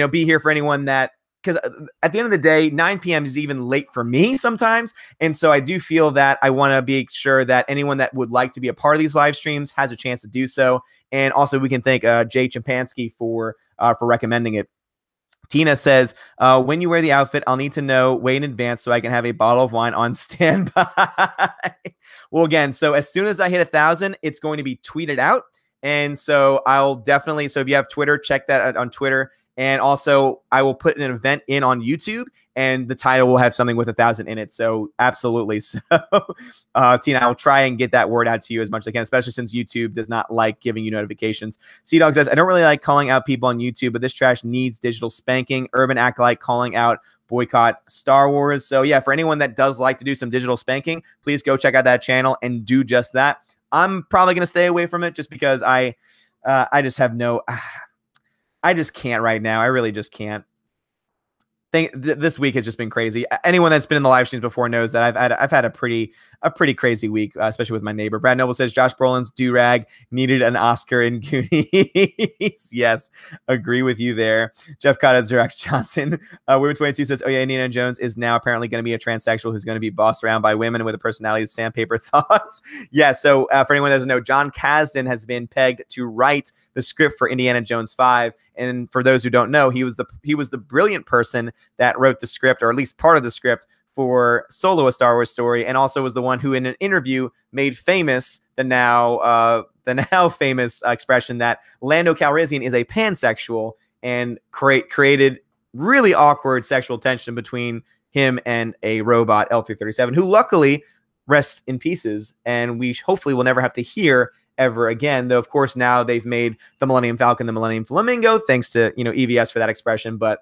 be here for anyone that, because at the end of the day, 9 p.m. is even late for me sometimes. And so I do feel that I want to be sure that anyone that would like to be a part of these live streams has a chance to do so. And also we can thank Jay Champansky for recommending it. Tina says, when you wear the outfit, I'll need to know way in advance so I can have a bottle of wine on standby. Well, again, so as soon as I hit 1,000, it's going to be tweeted out. And so I'll definitely, so if you have Twitter, check that on Twitter. And also I will put an event in on YouTube and the title will have something with 1,000 in it. So absolutely. So Tina, I'll try and get that word out to you as much as I can, especially since YouTube does not like giving you notifications. Sea-Dog says, I don't really like calling out people on YouTube, but this trash needs digital spanking. Urban Acolyte calling out boycott Star Wars. So yeah, for anyone that does like to do some digital spanking, please go check out that channel and do just that. I'm probably going to stay away from it just because I just have no, I just can't right now. I really just can't. This week has just been crazy. Anyone that's been in the live streams before knows that I've had a pretty crazy week, especially with my neighbor. Brad Noble says Josh Brolin's do-rag needed an Oscar in Goonies. Yes, agree with you there. Jeff Cotta's Rex Johnson. Women 22 says, oh yeah, Indiana Jones is now apparently going to be a transsexual who's going to be bossed around by women with a personality of sandpaper. Thoughts? Yeah. So for anyone that doesn't know, John Kasdan has been pegged to write the script for Indiana Jones 5. And for those who don't know, he was the brilliant person that wrote the script, or at least part of the script, for Solo: A Star Wars Story, and also was the one who in an interview made famous the now famous expression that Lando Calrissian is a pansexual, and created really awkward sexual tension between him and a robot, L337, who luckily rests in pieces, and we hopefully will never have to hear ever again, though of course now they've made the Millennium Falcon the Millennium Flamingo, thanks to EVS for that expression, but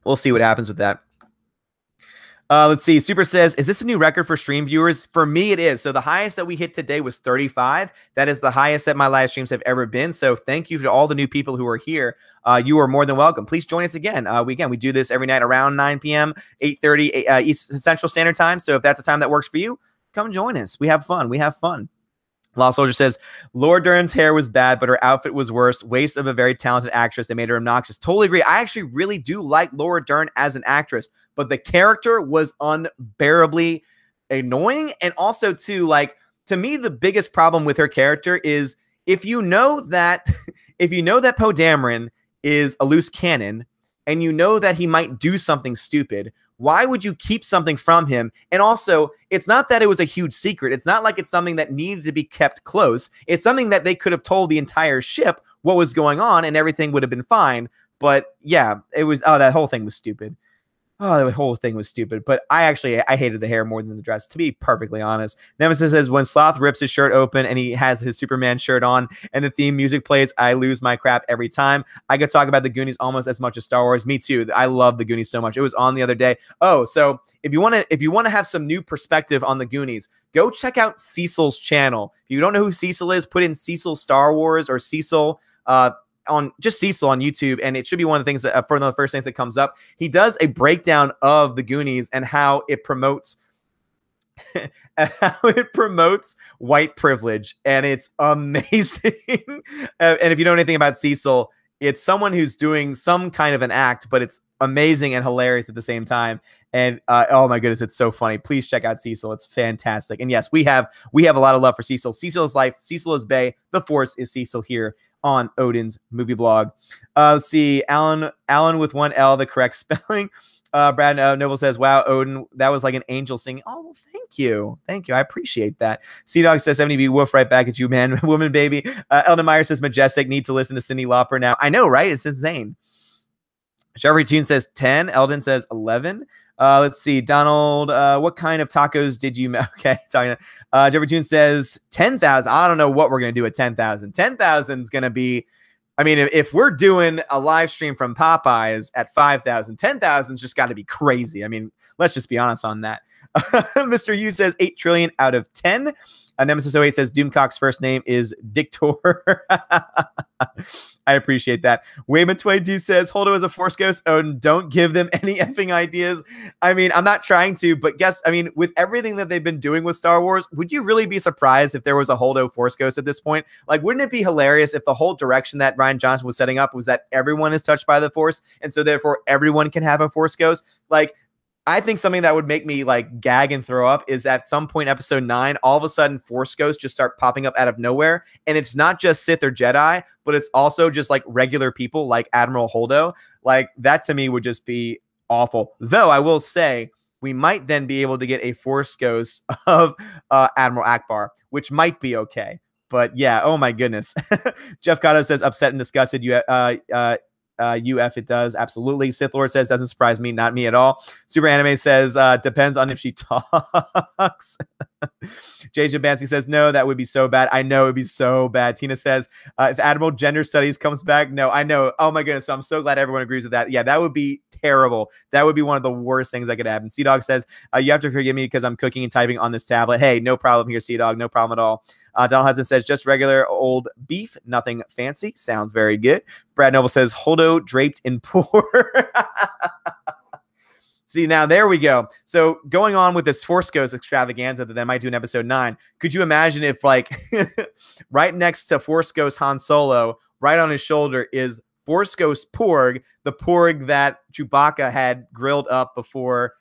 we'll see what happens with that. Let's see. Super says, is this a new record for stream viewers? For me, it is. So the highest that we hit today was 35. That is the highest that my live streams have ever been. So thank you to all the new people who are here. You are more than welcome. Please join us again. We do this every night around 9 p.m., 8:30 East Central Standard Time. So if that's a time that works for you, come join us. We have fun. Lost Soldier says, Laura Dern's hair was bad, but her outfit was worse. Waste of a very talented actress. They made her obnoxious. Totally agree. I actually really do like Laura Dern as an actress, but the character was unbearably annoying. And also, too, like, to me, the biggest problem with her character is if you know that if you know that Poe Dameron is a loose cannon and you know that he might do something stupid, why would you keep something from him? And also, it's not that it was a huge secret. It's not like it's something that needed to be kept close. It's something that they could have told the entire ship what was going on and everything would have been fine. But yeah, it was, oh, that whole thing was stupid. Oh, the whole thing was stupid. But I hated the hair more than the dress, to be perfectly honest. Nemesis says, when Sloth rips his shirt open and he has his Superman shirt on and the theme music plays, I lose my crap every time. I could talk about the Goonies almost as much as Star Wars. Me too. I love the Goonies so much. It was on the other day. Oh, so if you want to have some new perspective on the Goonies, go check out Cecil's channel. If you don't know who Cecil is, put in Cecil Star Wars or Cecil on just Cecil on YouTube, and it should be one of the things that for one of the first things that comes up. He does a breakdown of the Goonies and how it promotes white privilege, and it's amazing. And if you know anything about Cecil, it's someone who's doing some kind of an act, but it's amazing and hilarious at the same time. And oh my goodness, it's so funny. Please check out Cecil. It's fantastic. And yes, we have a lot of love for Cecil. Cecil is life. Cecil is Bay. The Force is Cecil here on Odin's movie blog. Let's see. Alan with one L, the correct spelling. Brad Noble says, wow, Odin, that was like an angel singing. Oh, well, thank you. Thank you. I appreciate that. Sea-Dog says, 70B, woof, right back at you, man. Woman, baby. Eldon Meyer says, majestic, need to listen to Cyndi Lauper now. I know, right? It's insane. Jeffrey Tune says 10. Eldon says 11. Let's see. Donald, what kind of tacos did you make? Okay. Jeffrey Tune says 10,000. I don't know what we're going to do at 10,000. 10,000 is going to be, I mean, if we're doing a live stream from Popeyes at 5,000, 10,000 is just got to be crazy. I mean, let's just be honest on that. Mr. Hughes says 8 trillion out of 10. Nemesis 08 says Doomcock's first name is Dictor. I appreciate that. Wayman22 says Holdo is a Force Ghost. Odin, don't give them any effing ideas. I mean, I'm not trying to, but with everything that they've been doing with Star Wars, would you really be surprised if there was a Holdo Force Ghost at this point? Like, wouldn't it be hilarious if the whole direction that Rian Johnson was setting up was that everyone is touched by the Force, and so therefore everyone can have a Force Ghost? Like, I think something that would make me like gag and throw up is at some point episode 9, all of a sudden Force Ghosts just start popping up out of nowhere. And it's not just Sith or Jedi, but it's also just like regular people like Admiral Holdo. Like, that to me would just be awful. Though I will say we might then be able to get a Force Ghost of Admiral Akbar, which might be okay. But yeah, oh my goodness. Jeff Cotto says upset and disgusted. UF it does, absolutely. Sith Lord says doesn't surprise me, not me at all. Super Anime says depends on if she talks. JJ Bansky says no, that would be so bad. I know it'd be so bad. Tina says if Admiral Gender Studies comes back, no, I know. Oh my goodness, so I'm so glad everyone agrees with that. Yeah, that would be terrible. That would be one of the worst things that could happen. Sea Dog says you have to forgive me because I'm cooking and typing on this tablet. Hey, no problem here, Sea Dog, no problem at all. Donald Hudson says just regular old beef, nothing fancy. Sounds very good. Brad Noble says Holdo draped in pork. See, now there we go. So going on with this Force Ghost extravaganza that they might do in episode 9, could you imagine if like right next to Force Ghost Han Solo, right on his shoulder is Force Ghost Porg, the Porg that Chewbacca had grilled up before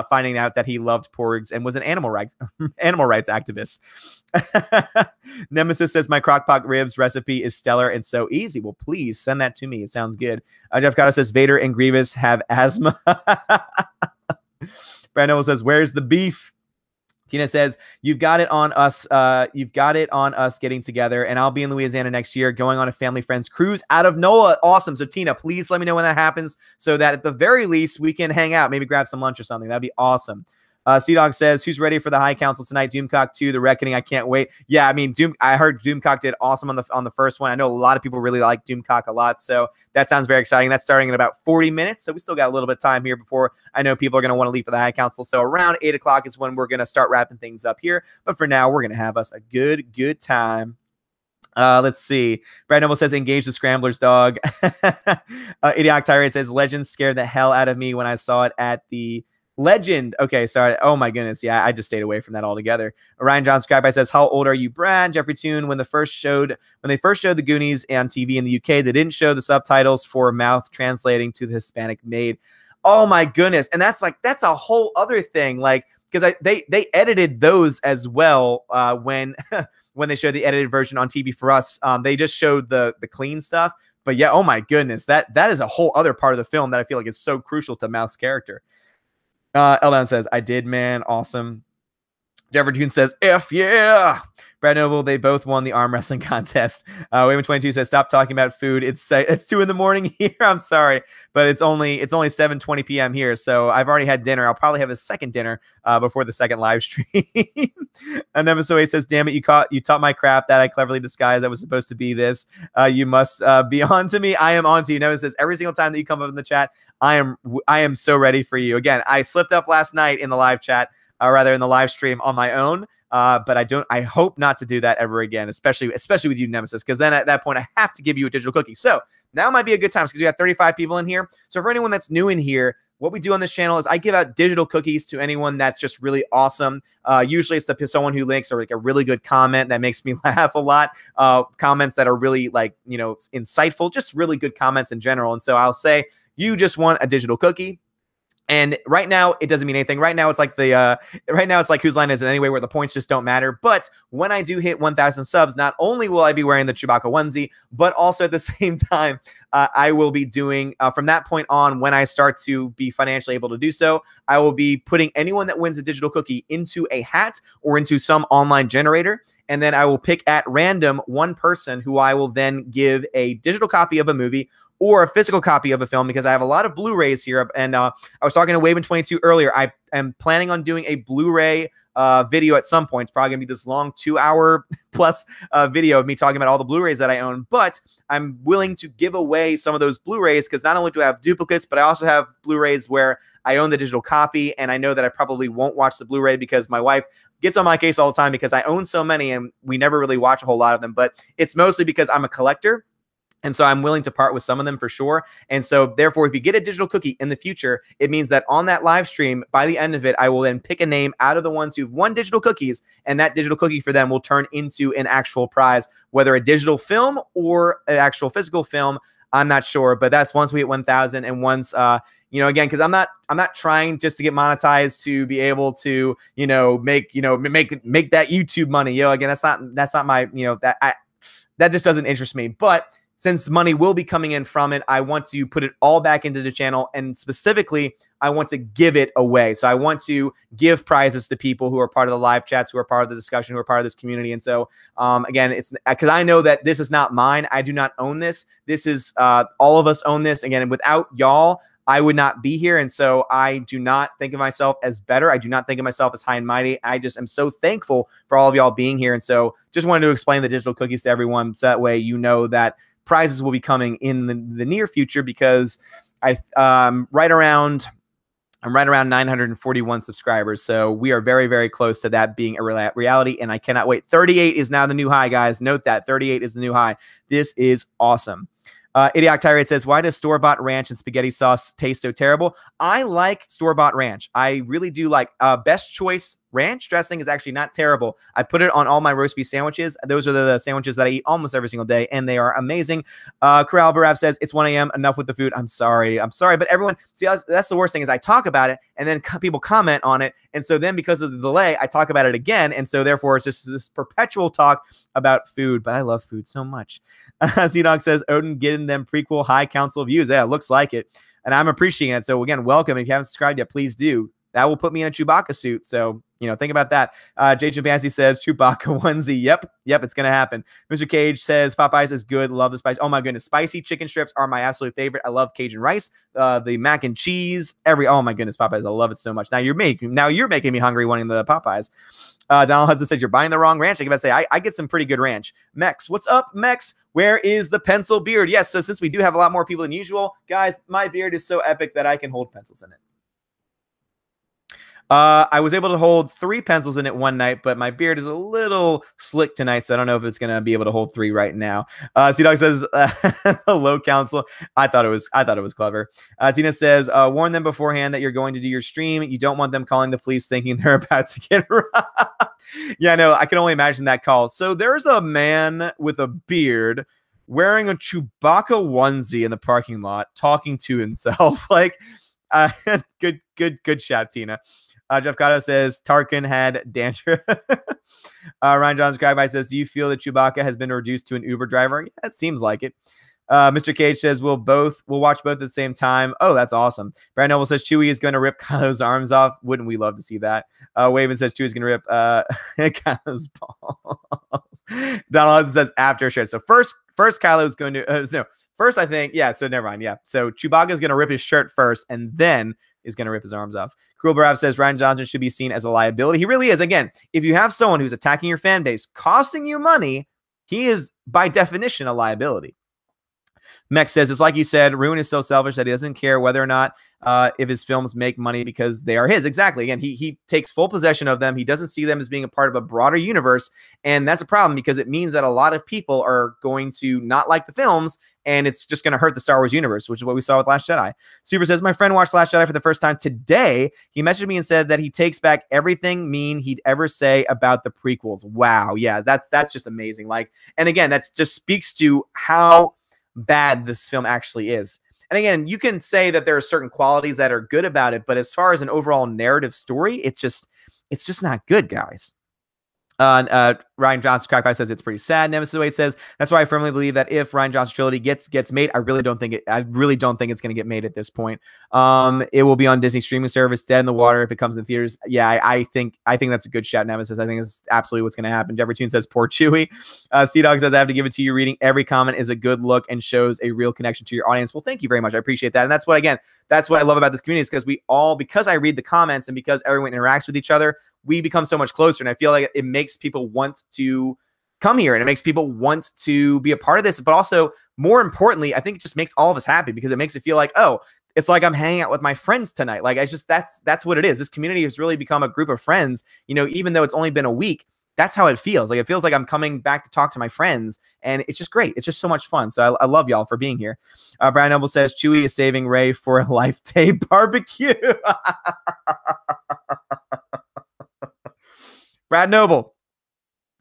finding out that he loved porgs and was an animal rights activist. Nemesis says my crockpot ribs recipe is stellar and so easy. Well, please send that to me. It sounds good. Jeff Cotto says Vader and Grievous have asthma. Brandon says where's the beef? Tina says, you've got it on us. You've got it on us getting together, and I'll be in Louisiana next year going on a family friends cruise out of NOLA. Awesome. So Tina, please let me know when that happens so that at the very least we can hang out, maybe grab some lunch or something. That'd be awesome. Sea-Dog says, who's ready for the High Council tonight? Doomcock 2, The Reckoning. I can't wait. Yeah, I mean, I heard Doomcock did awesome on the first one. I know a lot of people really like Doomcock a lot, so that sounds very exciting. That's starting in about 40 minutes, so we still got a little bit of time here before I know people are going to want to leave for the High Council. So around 8 o'clock is when we're going to start wrapping things up here. But for now, we're going to have us a good time. Let's see. Brad Noble says, engage the Scramblers, dog. Idiotic Tirade says, Legend scared the hell out of me when I saw it at the Legend. Okay, sorry. Oh my goodness. Yeah, I just stayed away from that altogether. Ryan John Skyby says, how old are you, Brad? Jeffrey Toon, when they first showed the Goonies on TV in the UK, they didn't show the subtitles for mouth translating to the Hispanic maid. Oh my goodness. And that's a whole other thing. Like, because they edited those as well when when they showed the edited version on TV for us. They just showed the clean stuff. But yeah, oh my goodness, that is a whole other part of the film that I feel like is so crucial to Mouth's character. Eldon says, I did, man. Awesome. Jeffrey Toon says, F yeah. Brad Noble, they both won the arm wrestling contest. Wayman 22 says, stop talking about food. It's 2 in the morning here. I'm sorry, but it's only 7:20 p.m. here. So I've already had dinner. I'll probably have a second dinner before the second live stream. And Nemesis says, damn it, you taught my crap that I cleverly disguised. That was supposed to be this. You must be on to me. I am on to you. Nemesis says, every single time that you come up in the chat, I am so ready for you. Again, I slipped up last night in the live chat. Rather in the live stream on my own. But I hope not to do that ever again, especially with you, Nemesis, because then at that point I have to give you a digital cookie. So now might be a good time because we have 35 people in here. So for anyone that's new in here, what we do on this channel is I give out digital cookies to anyone that's just really awesome. Usually it's someone who links or like a really good comment that makes me laugh a lot. Comments that are really like, insightful, just really good comments in general. And so I'll say, you just want a digital cookie. And right now, it doesn't mean anything. Right now, it's like whose line is it anyway, where the points just don't matter. But when I do hit 1,000 subs, not only will I be wearing the Chewbacca onesie, but also at the same time, I will be doing, from that point on, when I start to be financially able to do so, I will be putting anyone that wins a digital cookie into a hat or into some online generator. And then I will pick at random one person who I will then give a digital copy of a movie or a physical copy of a film, because I have a lot of Blu-rays here. And I was talking to Waven22 earlier. I am planning on doing a Blu-ray video at some point. It's probably going to be this long 2-hour plus video of me talking about all the Blu-rays that I own. But I'm willing to give away some of those Blu-rays because not only do I have duplicates, but I also have Blu-rays where I own the digital copy. And I know that I probably won't watch the Blu-ray because my wife gets on my case all the time because I own so many and we never really watch a whole lot of them. But it's mostly because I'm a collector. And so I'm willing to part with some of them for sure. And so therefore, if you get a digital cookie in the future, it means that on that live stream, by the end of it, I will then pick a name out of the ones who've won digital cookies. And that digital cookie for them will turn into an actual prize, whether a digital film or an actual physical film. I'm not sure, but that's once we hit 1,000 and once, again, because I'm not trying just to get monetized to be able to, make that YouTube money. Again, that's not my, that just doesn't interest me. But since money will be coming in from it, I want to put it all back into the channel. And specifically, I want to give it away. So I want to give prizes to people who are part of the live chats, who are part of the discussion, who are part of this community. And so, again, it's because I know that this is not mine. I do not own this. This is all of us own this. Again, without y'all, I would not be here. And so I do not think of myself as better. I do not think of myself as high and mighty. I just am so thankful for all of y'all being here. And so just wanted to explain the digital cookies to everyone. So that way, you know that prizes will be coming in the near future, because I'm right around 941 subscribers. So we are very, very close to that being a reality. And I cannot wait. 38 is now the new high, guys. Note that 38 is the new high. This is awesome. Idiotic Tirade says, why does store-bought ranch and spaghetti sauce taste so terrible? I like store-bought ranch. I really do like Best Choice ranch dressing is actually not terrible. I put it on all my roast beef sandwiches. Those are the sandwiches that I eat almost every single day, and they are amazing. Corral Barab says, it's 1 a.m. Enough with the food. I'm sorry. But everyone, see, that's the worst thing is I talk about it, and then people comment on it. And so then because of the delay, I talk about it again. And so therefore, it's just this perpetual talk about food. But I love food so much. Z-Dog says, Odin getting them prequel high council views. Yeah, it looks like it. And I'm appreciating it. So again, welcome. If you haven't subscribed yet, please do. That will put me in a Chewbacca suit. So, think about that. Jay Chimpanzee says, Chewbacca onesie. Yep, it's going to happen. Mr. Cage says, Popeyes is good. Love the spice. Oh, my goodness. Spicy chicken strips are my absolute favorite. I love Cajun rice, the mac and cheese, oh, my goodness, Popeyes. I love it so much. Now you're making me hungry wanting the Popeyes. Donald Hudson said, you're buying the wrong ranch. I can say, I get some pretty good ranch. Mex, what's up, Mex? Where is the pencil beard? Yes, so since we do have a lot more people than usual, guys, my beard is so epic that I can hold pencils in it. I was able to hold 3 pencils in it one night, but my beard is a little slick tonight, so I don't know if it's gonna be able to hold 3 right now. C-Dog says, hello, council. I thought it was clever. Tina says, warn them beforehand that you're going to do your stream. You don't want them calling the police thinking they're about to get robbed. Yeah, no, I can only imagine that call. So there's a man with a beard wearing a Chewbacca onesie in the parking lot, talking to himself. Like, good shout, Tina. Jeff Cotto says Tarkin had dandruff. Ryan Johnson Cragby says, do you feel that Chewbacca has been reduced to an Uber driver? Yeah, it seems like it. Mr. Cage says we'll watch both at the same time. Oh, that's awesome. Brad Noble says Chewie is going to rip Kylo's arms off. Wouldn't we love to see that? Waven says Chewie's going to rip Kylo's balls. Donald says after shirt. So first Kylo's going to no. First, I think, yeah, so never mind. Yeah. So Chewbacca is going to rip his shirt first and then is going to rip his arms off. Cruel Barab says Ryan Johnson should be seen as a liability. He really is. Again, if you have someone who's attacking your fan base, costing you money, he is by definition a liability. Mex says, it's like you said, Ruin is so selfish that he doesn't care whether or not if his films make money because they are his. Exactly. Again, he takes full possession of them. He doesn't see them as being a part of a broader universe. And that's a problem because it means that a lot of people are going to not like the films and it's just going to hurt the Star Wars universe, which is what we saw with Last Jedi. Super says, my friend watched Last Jedi for the first time today. He messaged me and said that he takes back everything mean he'd ever say about the prequels. Wow. Yeah, that's just amazing. Like, and again, that just speaks to how bad this film actually is. And again, you can say that there are certain qualities that are good about it, but as far as an overall narrative story, it's just not good, guys. Ryan Johnson Crackpie says it's pretty sad. Nemesis Wade says that's why I firmly believe that if Ryan Johnson's trilogy gets made, I really don't think it's going to get made at this point. It will be on Disney streaming service, dead in the water if it comes in theaters. Yeah, I think that's a good shout, Nemesis. I think it's absolutely what's going to happen. Jeffrey Toon says poor Chewie. C-Dog says I have to give it to you. Reading every comment is a good look and shows a real connection to your audience. Well, thank you very much. I appreciate that. And that's what I love about this community is because I read the comments and because everyone interacts with each other, we become so much closer. And I feel like it makes people want to come here and it makes people want to be a part of this. But also, more importantly, I think it just makes all of us happy because it makes it feel like, oh, it's like I'm hanging out with my friends tonight. Like that's what it is. This community has really become a group of friends, even though it's only been a week. That's how it feels. Like it feels like I'm coming back to talk to my friends and it's just great. It's just so much fun. So I love y'all for being here. Brian Noble says Chewie is saving Rey for a life day barbecue. Brad Noble.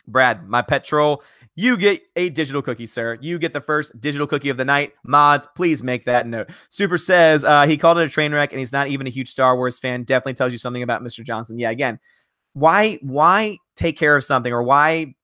Brad, my pet troll, you get a digital cookie, sir. You get the first digital cookie of the night. Mods, please make that note. Super says he called it a train wreck and he's not even a huge Star Wars fan. Definitely tells you something about Mr. Johnson. Yeah, again, why take care of something or why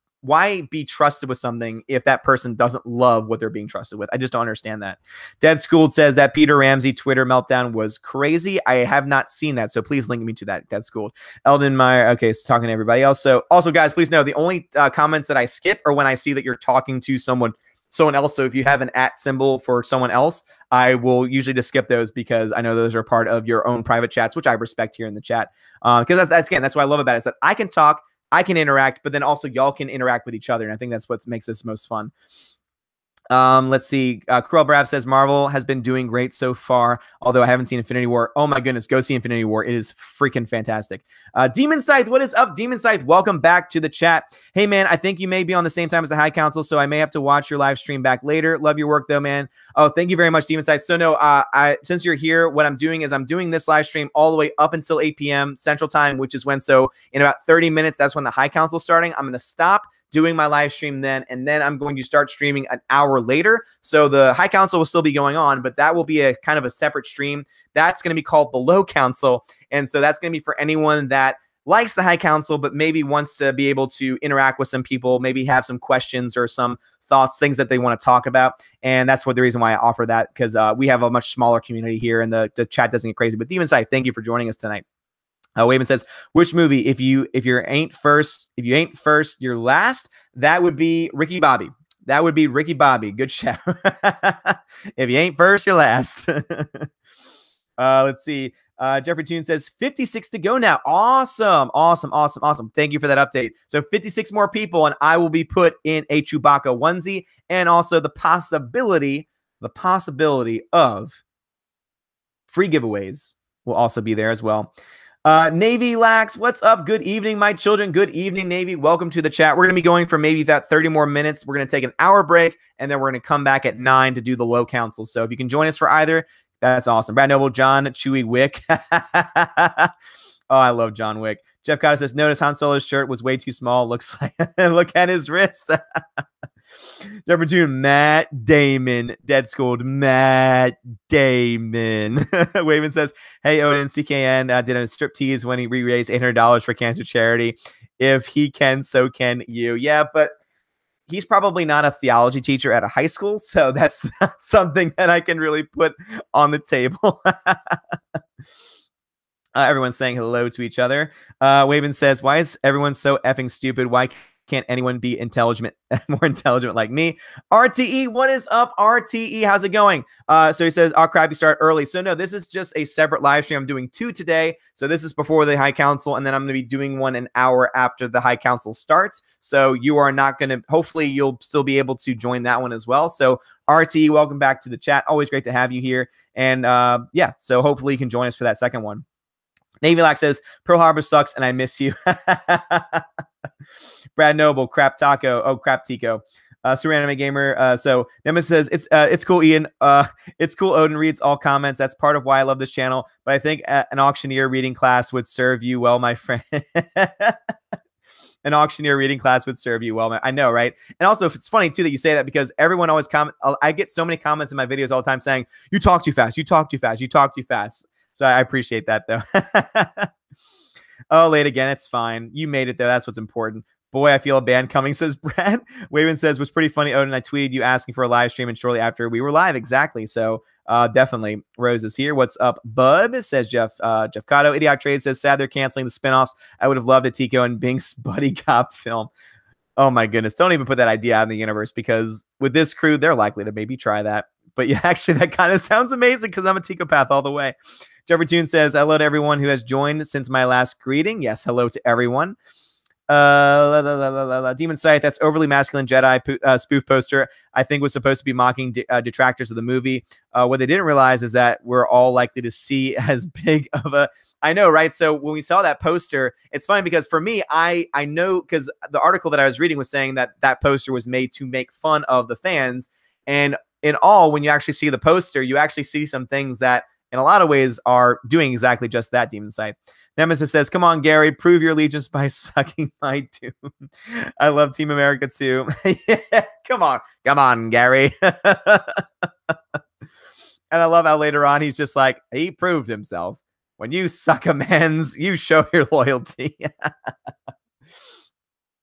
be trusted with something if that person doesn't love what they're being trusted with? I just don't understand that. Dead Schooled says that Peter Ramsey Twitter meltdown was crazy. I have not seen that, so please link me to that. Dead Schooled. Eldon Meyer. Okay, so talking to everybody else. So also, guys, please know the only comments that I skip are when I see that you're talking to someone else. So if you have an @ symbol for someone else, I will usually just skip those because I know those are part of your own private chats, which I respect here in the chat. Because that's what I love about it is that I can talk, I can interact, but then also y'all can interact with each other. And I think that's what makes this most fun. Let's see. Cruel Brab says Marvel has been doing great so far, although I haven't seen Infinity War. Oh my goodness, go see Infinity War. It is freaking fantastic. Demon Scythe, what is up? Demon Scythe, welcome back to the chat. Hey man, I think you may be on the same time as the High Council, so I may have to watch your live stream back later. Love your work though, man. Oh, thank you very much, Demon Scythe. So no, since you're here, what I'm doing is I'm doing this live stream all the way up until 8 p.m. Central Time, which is when, so in about 30 minutes, that's when the High Council is starting. I'm going to stop doing my live stream then, and then I'm going to start streaming an hour later. So the High Council will still be going on, but that will be a kind of a separate stream. That's going to be called the Low Council. And so that's going to be for anyone that likes the High Council, but maybe wants to be able to interact with some people, maybe have some questions or some thoughts, things that they want to talk about. And that's what the reason why I offer that, because we have a much smaller community here and the chat doesn't get crazy. But Demon Side, thank you for joining us tonight. Wayman says, which movie, if you ain't first, you're last? That would be Ricky Bobby. That would be Ricky Bobby. Good shout. If you ain't first, you're last. Let's see. Jeffrey Toon says 56 to go now. Awesome. Thank you for that update. So 56 more people, and I will be put in a Chewbacca onesie, and also the possibility of free giveaways will also be there as well. Navy Lax, what's up? Good evening, my children. Good evening, Navy. Welcome to the chat. We're going to be going for maybe that 30 more minutes. We're going to take an hour break, and then we're going to come back at 9 to do the Low Council. So if you can join us for either, that's awesome. Brad Noble, John, Chewie Wick. Oh, I love John Wick. Jeff Cotter says, notice Han Solo's shirt was way too small. Looks like, look at his wrist. Number 2, Matt Damon. Dead Schooled Matt Damon. Waven says, hey, Odin, CKN did a striptease when he re-raised $800 for cancer charity. If he can, so can you. Yeah, but he's probably not a theology teacher at a high school, so that's not something that I can really put on the table. Everyone's saying hello to each other. Waven says, why is everyone so effing stupid? Why can't anyone be intelligent, more intelligent like me? RTE, what is up, RTE? How's it going? So he says, oh crap, you start early. So no, this is just a separate live stream. I'm doing 2 today. So this is before the High Council, and then I'm going to be doing one an hour after the High Council starts. So you are not going to, hopefully you'll still be able to join that one as well. So RTE, welcome back to the chat. Always great to have you here. And yeah, so hopefully you can join us for that second one. Navy Lack says, Pearl Harbor sucks and I miss you. Brad Noble, Crap Taco. Oh, Crap Tico. Suranime Gamer. So Nemesis says, it's cool, Ian. It's cool Odin reads all comments. That's part of why I love this channel. But I think an auctioneer reading class would serve you well, my friend. An auctioneer reading class would serve you well. I know, right? And also, it's funny, too, that you say that because everyone always comment. I get so many comments in my videos all the time saying, you talk too fast, you talk too fast, you talk too fast. So I appreciate that, though. Oh, late again. It's fine. You made it, though. That's what's important. Boy, I feel a band coming, says Brad. Waven says, was pretty funny, Odin. I tweeted you asking for a live stream, and shortly after we were live. Exactly. So definitely. Rose is here. What's up, bud? Says Jeff Cotto. Idiot Trade says, sad they're canceling the spinoffs. I would have loved a Tico and Bink's buddy cop film. Oh, my goodness. Don't even put that idea out in the universe, because with this crew, they're likely to maybe try that. But yeah, actually, that kind of sounds amazing because I'm a Ticopath all the way. Jeffrey Toon says, hello to everyone who has joined since my last greeting. Yes, hello to everyone. Demon Sight, that's overly masculine Jedi spoof poster, I think was supposed to be mocking detractors of the movie. What they didn't realize is that we're all likely to see as big of a... I know, right? So when we saw that poster, it's funny because for me, I know, because the article that I was reading was saying that that poster was made to make fun of the fans. And in all, when you actually see the poster, you actually see some things that in a lot of ways are doing exactly just that, Demon Sight. Nemesis says, come on, Gary, prove your allegiance by sucking my tune. I love Team America too. Yeah, come on, Gary. And I love how later on he's just like, he proved himself. When you suck a man's, you show your loyalty.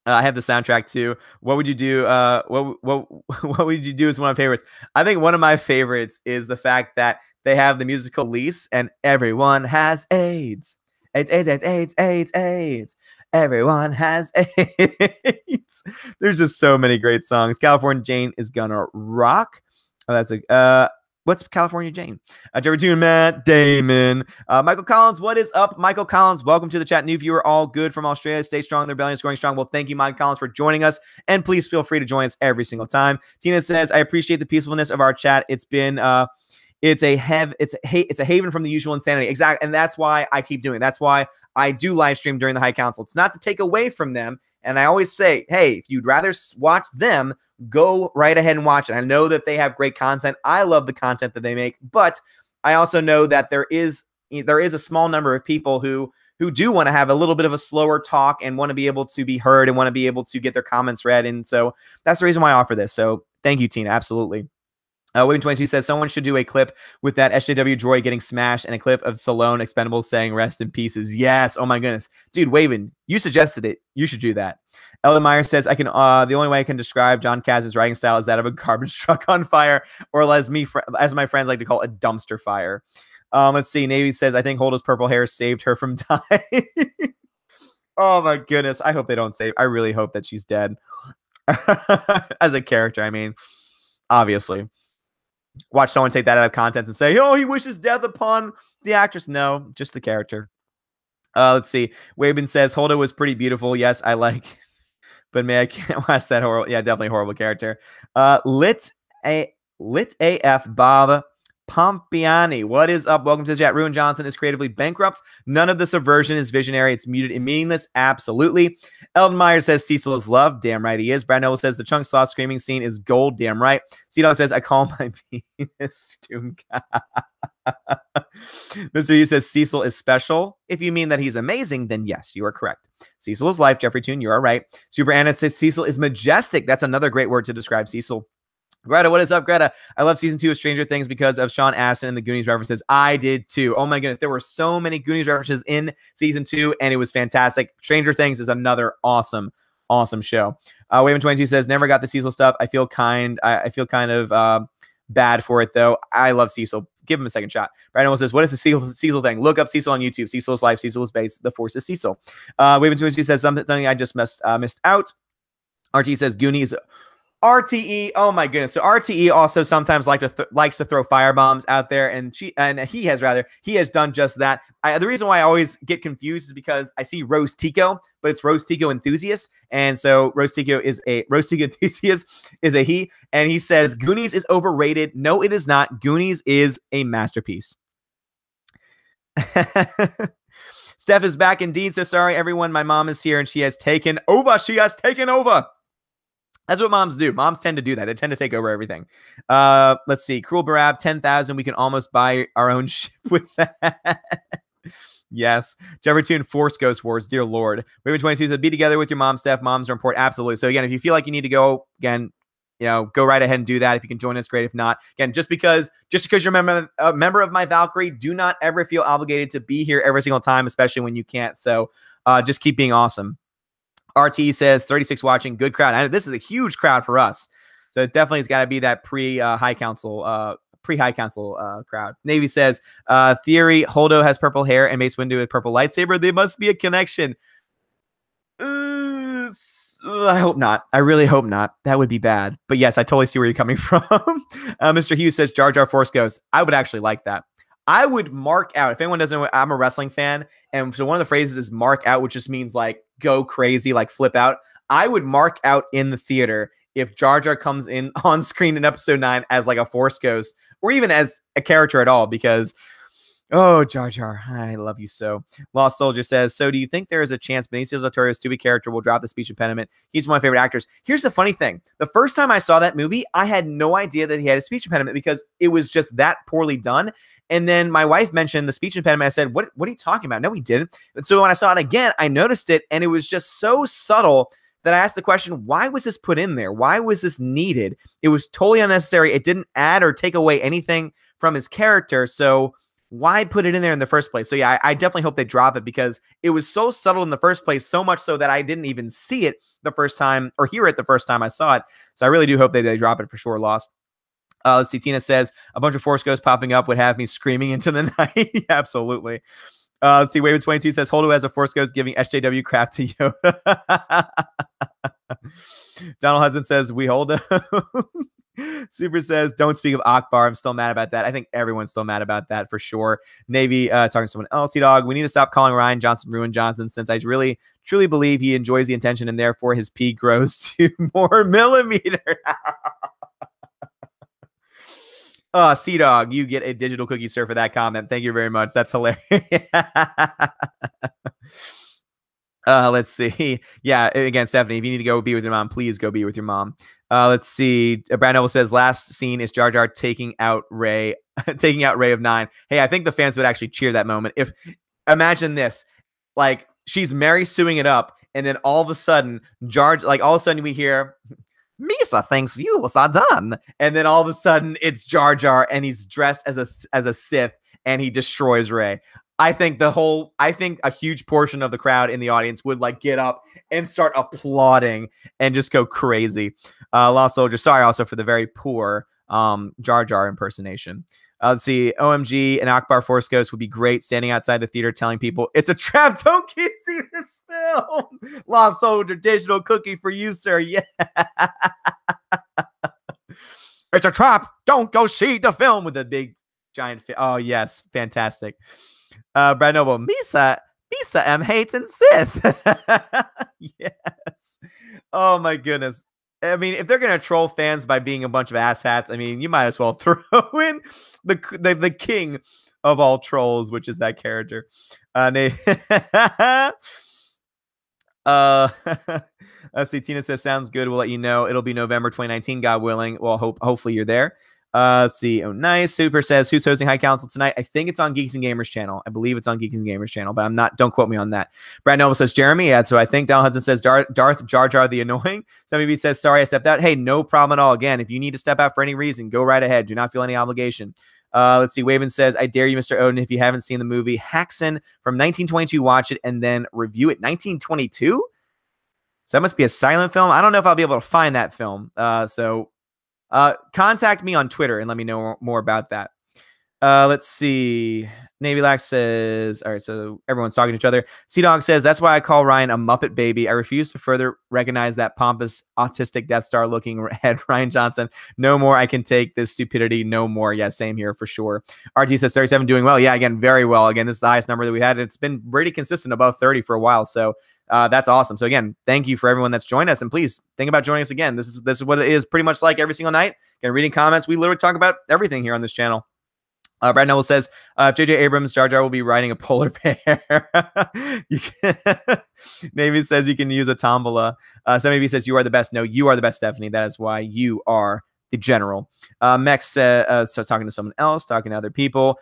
I have the soundtrack too. What would you do? What would you do is one of my favorites. I think one of my favorites is the fact that they have the musical Lease and everyone has AIDS. AIDS, AIDS, AIDS, AIDS, AIDS, AIDS. Everyone has AIDS. There's just so many great songs. California Jane is gonna rock. Oh, that's a what's California Jane? Jerry Toon, Matt Damon, Michael Collins. What is up, Michael Collins? Welcome to the chat. New viewer, all good from Australia. Stay strong. The rebellion is growing strong. Well, thank you, Michael Collins, for joining us, and please feel free to join us every single time. Tina says, I appreciate the peacefulness of our chat. It's been it's a haven from the usual insanity. Exactly. And that's why I keep doing it. That's why I do live stream during the High Council. It's not to take away from them. And I always say, hey, if you'd rather watch them, go right ahead and watch it. I know that they have great content. I love the content that they make, but I also know that there is a small number of people who do want to have a little bit of a slower talk and want to be able to be heard and want to be able to get their comments read. And so that's the reason why I offer this. So thank you, Tina. Absolutely. William22 says someone should do a clip with that SJW droid getting smashed and a clip of Stallone Expendables saying rest in pieces. Yes. Oh my goodness. Dude, Waven, you suggested it. You should do that. Eldon Meyer says the only way I can describe John Kaz's writing style is that of a garbage truck on fire, or as my friends like to call it, a dumpster fire. Let's see. Navy says, I think Holda's purple hair saved her from dying. Oh my goodness. I hope they don't save. I really hope that she's dead. As a character, I mean, obviously. Watch someone take that out of context and say, oh, he wishes death upon the actress. No, just the character. Let's see. Waben says, Holda was pretty beautiful. Yes, I like. But man, I can't watch that horrible. Yeah, definitely horrible character. Lit AF Bob Pompiani, what is up? Welcome to the chat. Ruin Johnson is creatively bankrupt. None of the subversion is visionary. It's muted and meaningless. Absolutely. Eldon Meyer says Cecil is love. Damn right he is. Brad Noble says the Chunk Sloth screaming scene is gold. Damn right. C-Dog says I call my penis Toonka. Mr. Hughes says Cecil is special. If you mean that he's amazing, then yes, you are correct. Cecil is life. Jeffrey Toon, you are right. Super Anna says Cecil is majestic. That's another great word to describe Cecil. Greta, what is up, Greta? I love season 2 of Stranger Things because of Sean Astin and the Goonies references. I did too. Oh my goodness. There were so many Goonies references in season 2, and it was fantastic. Stranger Things is another awesome show. Wayman22 says, never got the Cecil stuff. I feel kind of bad for it, though. I love Cecil. Give him a second shot. Brandon says, what is the Cecil thing? Look up Cecil on YouTube. Cecil is life. Cecil is base. The Force is Cecil. Wayman22 says something I just missed out. RT says, Goonies. RTE, oh my goodness. So RTE also sometimes likes to throw firebombs out there, and he has done just that. The reason why I always get confused is because I see Rose Tico, but it's Rose Tico Enthusiast, and so Rose Tico Enthusiast is a he, and he says Goonies is overrated. No, it is not. Goonies is a masterpiece. Steph is back indeed. So sorry, everyone. My mom is here, and she has taken over. That's what moms do. Moms tend to do that. They tend to take over everything. Let's see. Cruel Barab, 10,000. We can almost buy our own ship with that. Yes. Jeffrey Toon, Force Ghost Wars. Dear Lord. Raven 22 said, be together with your mom, Steph. Moms are important. Absolutely. So again, if you feel like you need to go, again, go right ahead and do that. If you can join us, great. If not, again, just because you're a member of my Valkyrie, do not ever feel obligated to be here every single time, especially when you can't. So just keep being awesome. RT says 36 watching, good crowd. This is a huge crowd for us, so it definitely has got to be that pre-high council crowd. Navy says theory Holdo has purple hair and Mace Windu with purple lightsaber. There must be a connection. I hope not. I really hope not. That would be bad. But yes, I totally see where you're coming from. Mr. Hughes says Jar Jar Force Ghost. I would actually like that. I would mark out. If anyone doesn't know, I'm a wrestling fan. And so one of the phrases is mark out, which just means like go crazy, like flip out. I would mark out in the theater if Jar Jar comes in on screen in episode 9 as like a Force Ghost or even as a character at all, because Jar Jar, I love you so. Lost Soldier says, so do you think there is a chance Benicio del Toro's stupid character will drop the speech impediment? He's one of my favorite actors. Here's the funny thing. The first time I saw that movie, I had no idea that he had a speech impediment because it was just that poorly done. And then my wife mentioned the speech impediment. I said, what are you talking about? No, he didn't. And so when I saw it again, I noticed it, and it was just so subtle that I asked the question, why was this put in there? Why was this needed? It was totally unnecessary. It didn't add or take away anything from his character. So why put it in there in the first place? So yeah, I definitely hope they drop it because it was so subtle in the first place, so much so that I didn't even see it the first time or hear it the first time I saw it. So I really do hope that they drop it for sure. Lost. Let's see. Tina says a bunch of Force Ghosts popping up would have me screaming into the night. Absolutely. Let's see. Waven 22 says Holdo has a Force Ghost giving SJW crap to Yoda. Donald Hudson says we hold him. Super says, don't speak of Akbar. I'm still mad about that. I think everyone's still mad about that for sure. Navy talking to someone else. Dog, we need to stop calling Ryan Johnson Ruin Johnson, since I really truly believe he enjoys the attention and therefore his pee grows to more millimeter. C-Dog, you get a digital cookie, sir, for that comment. Thank you very much. That's hilarious. Let's see. Yeah, again, Stephanie, if you need to go be with your mom, please go be with your mom. Let's see. Brad Noble says last scene is Jar Jar taking out Rey of 9. Hey, I think the fans would actually cheer that moment. If imagine this, like she's Mary suing it up, and then all of a sudden, all of a sudden we hear Misa thinks you was done, and then all of a sudden it's Jar Jar, and he's dressed as a Sith, and he destroys Rey. I think a huge portion of the crowd in the audience would like get up and start applauding and just go crazy. Lost Soldier, sorry also for the very poor Jar Jar impersonation. Let's see. OMG and Akbar Force Ghost would be great standing outside the theater telling people it's a trap. Don't keep seeing this film. Lost Soldier, digital cookie for you, sir. Yeah. It's a trap. Don't go see the film with a big giant. Oh, yes. Fantastic. Brad Noble, Misa M hates and Sith. Yes. Oh my goodness. I mean, if they're gonna troll fans by being a bunch of asshats, I mean, you might as well throw in the king of all trolls, which is that character. Uh, let's see. Tina says, sounds good. We'll let you know. It'll be November 2019, God willing. Well, hopefully you're there. Let's see. Oh, nice. Super says, who's hosting High Council tonight? I think it's on Geeks and Gamers channel. I believe it's on Geeks and Gamers channel, but I'm not. Don't quote me on that. Brad Noble says, Jeremy. Yeah, so I think Donald Hudson says, Darth Jar Jar the Annoying. Somebody says, sorry, I stepped out. Hey, no problem at all. Again, if you need to step out for any reason, go right ahead. Do not feel any obligation. Let's see. Waven says, I dare you, Mr. Odin, if you haven't seen the movie Haxon from 1922, watch it and then review it. 1922? So that must be a silent film. I don't know if I'll be able to find that film. Contact me on Twitter and let me know more about that. Let's see. Navy Lax says, all right, so everyone's talking to each other. Sea-Dog says, that's why I call Ryan a Muppet baby. I refuse to further recognize that pompous, autistic Death Star looking head, Ryan Johnson. No more. I can take this stupidity. No more. Yeah, same here for sure. RT says 37 doing well. Yeah, again, very well. Again, this is the highest number that we had. It's been pretty consistent above 30 for a while. So that's awesome. So again, thank you for everyone that's joined us, and please think about joining us again. This is what it is pretty much like every single night. Again, reading comments. We literally talk about everything here on this channel. Brad Noble says, if J.J. Abrams, Jar Jar will be riding a polar bear. Navy says you can use a tombola. Somebody says you are the best. No, you are the best, Stephanie. That is why you are the general. Mex starts talking to someone else, talking to other people.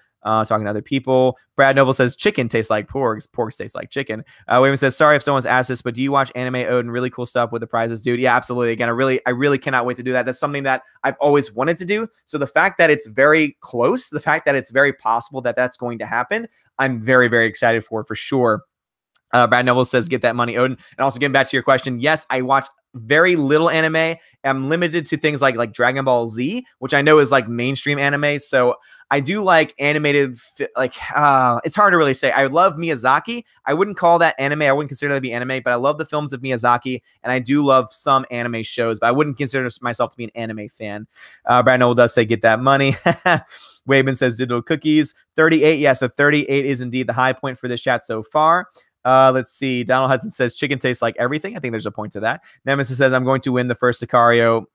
Brad Noble says chicken tastes like porgs. Porgs taste like chicken. Wayman says, sorry if someone's asked this, but do you watch anime Odin? Really cool stuff with the prizes, dude. Yeah, absolutely. Again, I really cannot wait to do that. That's something that I've always wanted to do. So the fact that it's very close, the fact that it's very possible that that's going to happen, I'm very, very excited for sure. Brad Noble says, get that money, Odin. And also getting back to your question, yes, I watch very little anime. I'm limited to things like Dragon Ball Z, which I know is like mainstream anime. So I do like animated, it's hard to really say. I love Miyazaki. I wouldn't call that anime. I wouldn't consider that to be anime, but I love the films of Miyazaki, and I do love some anime shows, but I wouldn't consider myself to be an anime fan. Brad Noble does say, get that money. Wayman says, digital cookies. 38. Yeah, so 38 is indeed the high point for this chat so far. Let's see. Donald Hudson says chicken tastes like everything. I think there's a point to that. Nemesis says, I'm going to win the first Sicario.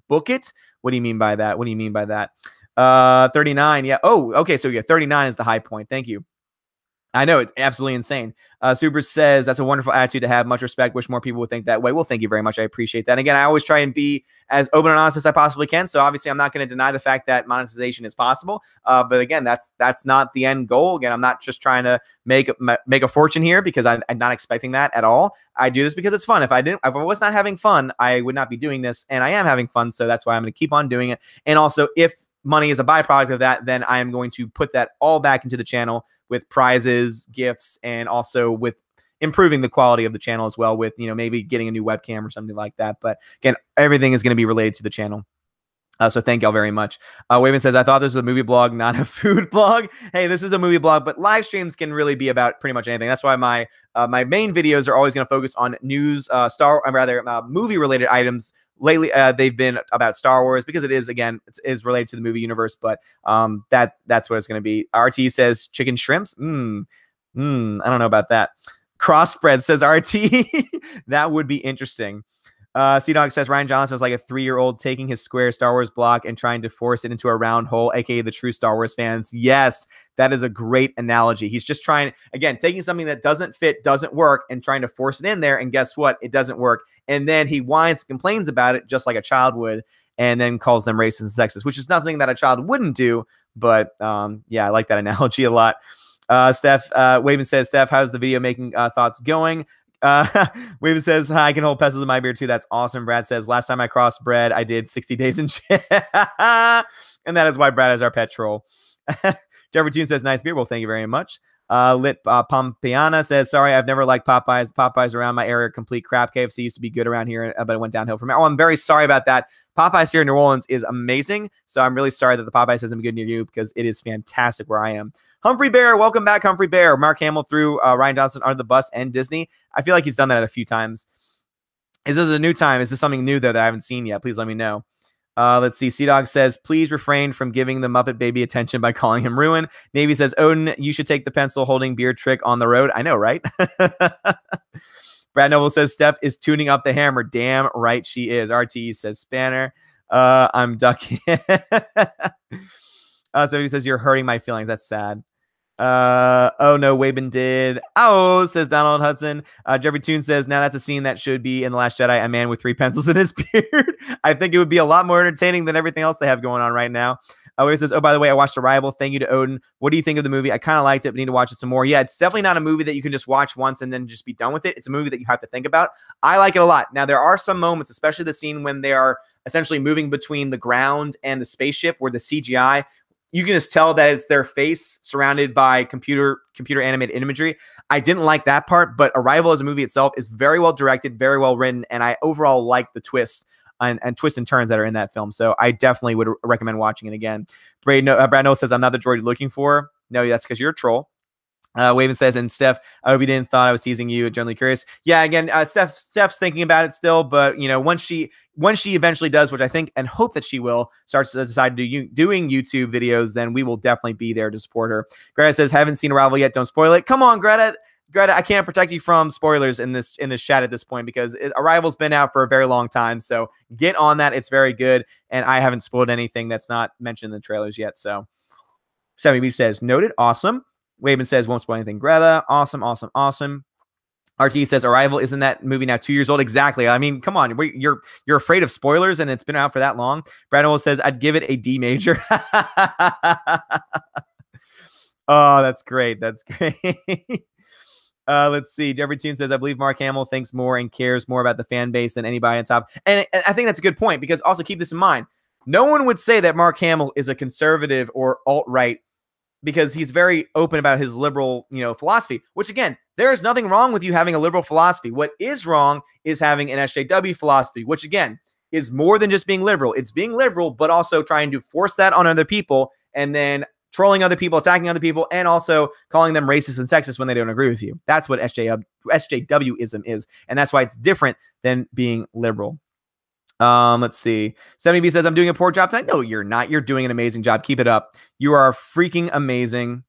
Book it. What do you mean by that? 39. Yeah. Oh, okay. So yeah, 39 is the high point. Thank you. I know, it's absolutely insane. Super says, that's a wonderful attitude to have. Much respect. Wish more people would think that way. Well, thank you very much. I appreciate that. And again, I always try and be as open and honest as I possibly can. So obviously, I'm not going to deny the fact that monetization is possible. But again, that's not the end goal. Again, I'm not just trying to make a fortune here, because I'm not expecting that at all. I do this because it's fun. If I was not having fun, I would not be doing this. And I am having fun. So that's why I'm going to keep on doing it. And also, if money is a byproduct of that, then I am going to put that all back into the channel with prizes, gifts, and also with improving the quality of the channel as well, with, maybe getting a new webcam or something like that. But again, everything is going to be related to the channel. So thank y'all very much. Wayman says, I thought this was a movie blog, not a food blog. Hey, this is a movie blog, but live streams can really be about pretty much anything. That's why my main videos are always going to focus on news, movie related items. Lately, they've been about Star Wars, because it is, again, it is related to the movie universe, but that's what it's going to be. RT says chicken shrimps. I don't know about that. Crossbred says RT. That would be interesting. Sea-Dog says Ryan Johnson is like a 3-year-old taking his square Star Wars block and trying to force it into a round hole, aka the true Star Wars fans. Yes, that is a great analogy. He's just trying, again, taking something that doesn't fit, doesn't work, and trying to force it in there, and guess what? It doesn't work. And then he whines and complains about it just like a child would, and then calls them racist and sexist, which is nothing that a child wouldn't do. But yeah, I like that analogy a lot. Steph, Wayman says, Steph, how's the video making thoughts going? Wayman says, hi, I can hold pencils in my beard too. That's awesome. Brad says, last time I crossed bread, I did 60 days in jail. And that is why Brad is our pet troll. Jeffrey Toon says, nice beer. Well, thank you very much. Lit Pompiana says, sorry, I've never liked Popeyes. The Popeyes around my area are complete crap. KFC used to be good around here, but it went downhill from there. Oh, I'm very sorry about that. Popeyes here in New Orleans is amazing. So I'm really sorry that the Popeyes hasn't been good near you, because it is fantastic where I am. Humphrey Bear, welcome back, Humphrey Bear. Mark Hamill threw Ryan Johnson under the bus and Disney. I feel like he's done that a few times. Is this a new time? Is this something new, though, that I haven't seen yet? Please let me know. Let's see. Sea-Dog says, please refrain from giving the Muppet Baby attention by calling him Ruin. Navy says, Odin, you should take the pencil holding beard trick on the road. I know, right? Brad Noble says Steph is tuning up the hammer. Damn right she is. RTE says Spanner. I'm ducking. So he says you're hurting my feelings. That's sad. Oh no, Wabin did. Oh, says Donald Hudson. Jeffrey Toon says, now that's a scene that should be in The Last Jedi, a man with 3 pencils in his beard. I think it would be a lot more entertaining than everything else they have going on right now. Where he says, oh, by the way, I watched Arrival. Thank you to Odin. What do you think of the movie? I kind of liked it, but need to watch it some more. Yeah, it's definitely not a movie that you can just watch once and then just be done with it. It's a movie that you have to think about. I like it a lot. Now, there are some moments, especially the scene when they are essentially moving between the ground and the spaceship where the CGI, you can just tell that it's their face surrounded by computer animated imagery. I didn't like that part, but Arrival as a movie itself is very well directed, very well written, and I overall like the twists and twists and turns that are in that film. So I definitely would recommend watching it again. Brad Noah says, I'm not the droid you're looking for. No, that's because you're a troll. Waven says, and Steph, I hope you didn't thought I was teasing you. Generally curious. Yeah, again, Steph's thinking about it still, but you know, once she eventually does, which I think and hope that she will, starts to decide to doing YouTube videos, then we will definitely be there to support her. Greta says, haven't seen Arrival yet. Don't spoil it. Come on, Greta, I can't protect you from spoilers in this chat at this point because Arrival's been out for a very long time. So get on that. It's very good, and I haven't spoiled anything that's not mentioned in the trailers yet. So Sammy B says, noted, awesome. Wayman says, won't spoil anything. Greta, awesome, awesome, awesome. RT says, Arrival, isn't that movie now 2 years old? Exactly. I mean, come on. You're afraid of spoilers, and it's been out for that long. Brad Noel says, I'd give it a D major. Oh, that's great. That's great. Let's see. Jeffrey Toon says, I believe Mark Hamill thinks more and cares more about the fan base than anybody on top. And I think that's a good point because also keep this in mind. No one would say that Mark Hamill is a conservative or alt-right because he's very open about his liberal, philosophy, which again, there is nothing wrong with you having a liberal philosophy. What is wrong is having an SJW philosophy, which again is more than just being liberal. It's being liberal, but also trying to force that on other people and then trolling other people, attacking other people, and also calling them racist and sexist when they don't agree with you. That's what SJWism is. And that's why it's different than being liberal. Let's see. 70B says, I'm doing a poor job tonight. No, you're not. You're doing an amazing job. Keep it up. You are freaking amazing.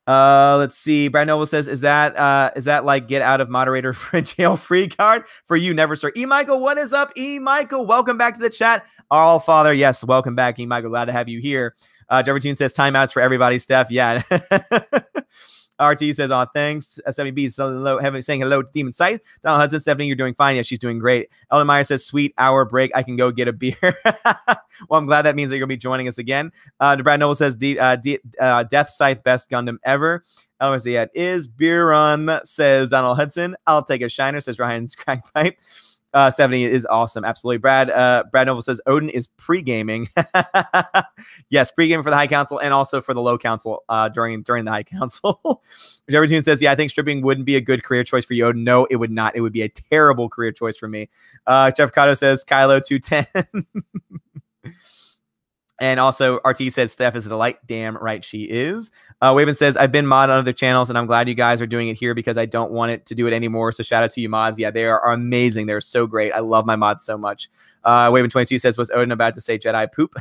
Let's see. Brad Noble says, is that like get out of moderator for a jail free card for you? Never, sir. E. Michael, what is up? E. Michael, welcome back to the chat. All father. Yes. Welcome back. E. Michael, glad to have you here. Jeffrey Toon says timeouts for everybody. Steph. Yeah. RT says, oh, thanks. SWB saying hello to Demon Scythe. Donald Hudson, Stephanie, you're doing fine. Yeah, she's doing great. Elden Meyer says, sweet hour break. I can go get a beer. Well, I'm glad that means that you'll be joining us again. Brad Noble says, Death Scythe, best Gundam ever. Elden says, yeah, it is. Beer run, says Donald Hudson. I'll take a shiner, says Ryan's Crackpipe. Stephanie is awesome. Absolutely. Brad Noble says Odin is pre-gaming. Yes, pre-gaming for the High Council and also for the Low Council during the High Council. Jeffrey Toon says, yeah, I think stripping wouldn't be a good career choice for you, Odin. No, it would not. It would be a terrible career choice for me. Jeff Cotto says Kylo 210. And also, RT says, Steph is a delight. Damn right she is. Waven says, I've been mod on other channels, and I'm glad you guys are doing it here because I don't want it to do it anymore. So shout out to you mods. Yeah, they are amazing. They're so great. I love my mods so much. Waven22 says, was Odin about to say Jedi poop?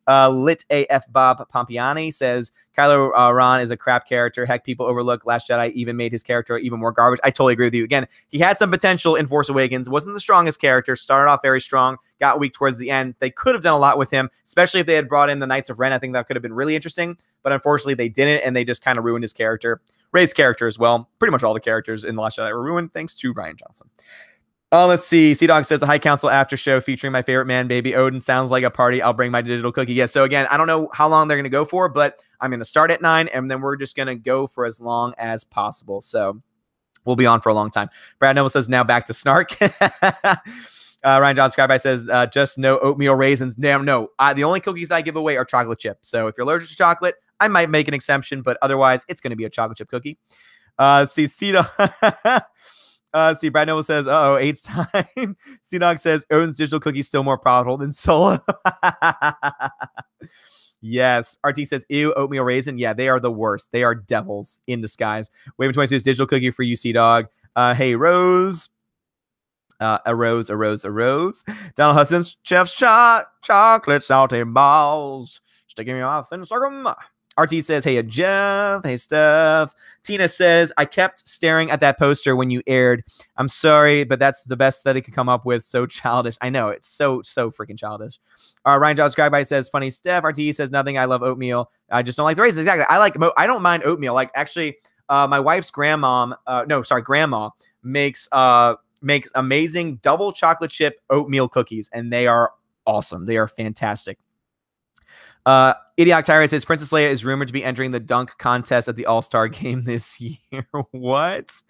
Lit AF Bob Pompiani says, Kylo Ren is a crap character. Heck, people overlook Last Jedi even made his character even more garbage. I totally agree with you. Again, he had some potential in Force Awakens. Wasn't the strongest character. Started off very strong. Got weak towards the end. They could have done a lot with him, especially if they had brought in the Knights of Ren. I think that could have been really interesting. But unfortunately, they didn't, and they just kind of ruined his character. Rey's character as well. Pretty much all the characters in The Last Jedi were ruined thanks to Rian Johnson. Let's see. Sea-Dog says the High Council after show featuring my favorite man, baby Odin. Sounds like a party. I'll bring my digital cookie. Yeah, so again, I don't know how long they're going to go for, but I'm going to start at 9, and then we're just going to go for as long as possible. So we'll be on for a long time. Brad Noble says, now back to Snark. Ryan John Scribe says, just no oatmeal raisins. Damn, no. The only cookies I give away are chocolate chip. So if you're allergic to chocolate, I might make an exception, but otherwise, it's going to be a chocolate chip cookie. See, Sea-Dog. See, Brad Noble says, uh-oh, 8's time. Sea-Dog says, Odin's digital cookie still more profitable than Solo. Yes. RT says, ew, oatmeal raisin. Yeah, they are the worst. They are devils in disguise. Waven22 says, digital cookie for you, Sea-Dog. Hey, Rose. A rose. Donald Hudson's Chef's Shot. Chocolate salty balls. Sticking me off in a circle. RT says, hey, Jeff. Hey, Steph. Tina says, I kept staring at that poster when you aired. I'm sorry, but that's the best that they could come up with. So childish. I know. It's so freaking childish. Ryan Josh Scribe says, funny Steph. RT says, nothing. I love oatmeal. I just don't like the raisins. Exactly. I don't mind oatmeal. Like, actually, my wife's grandma makes amazing double chocolate chip oatmeal cookies, and they are awesome. They are fantastic. Idiotic Tyrant says Princess Leia is rumored to be entering the dunk contest at the All-Star game this year. What?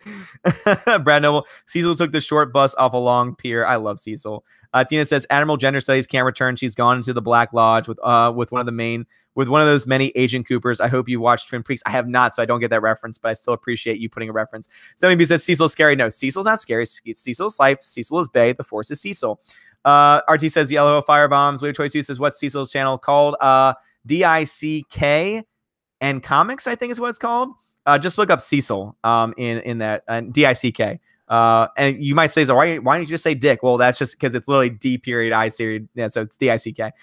Brad Noble, Cecil took the short bus off a long pier. I love Cecil. Tina says Admiral Gender Studies can't return. She's gone into the Black Lodge with one of those many Asian Coopers. I hope you watched Twin Peaks. I have not, so I don't get that reference, but I still appreciate you putting a reference. Somebody says Cecil's scary. No, Cecil's not scary. Cecil's life. Cecil is Bay. The Force is Cecil. RT says Yellow Firebombs. Wave 22 says what's Cecil's channel called? DICK and Comics, I think is what it's called. Just look up Cecil in that and DICK. And you might say, so why don't you just say Dick? Well, that's just because it's literally D period I series. Yeah, so it's DICK.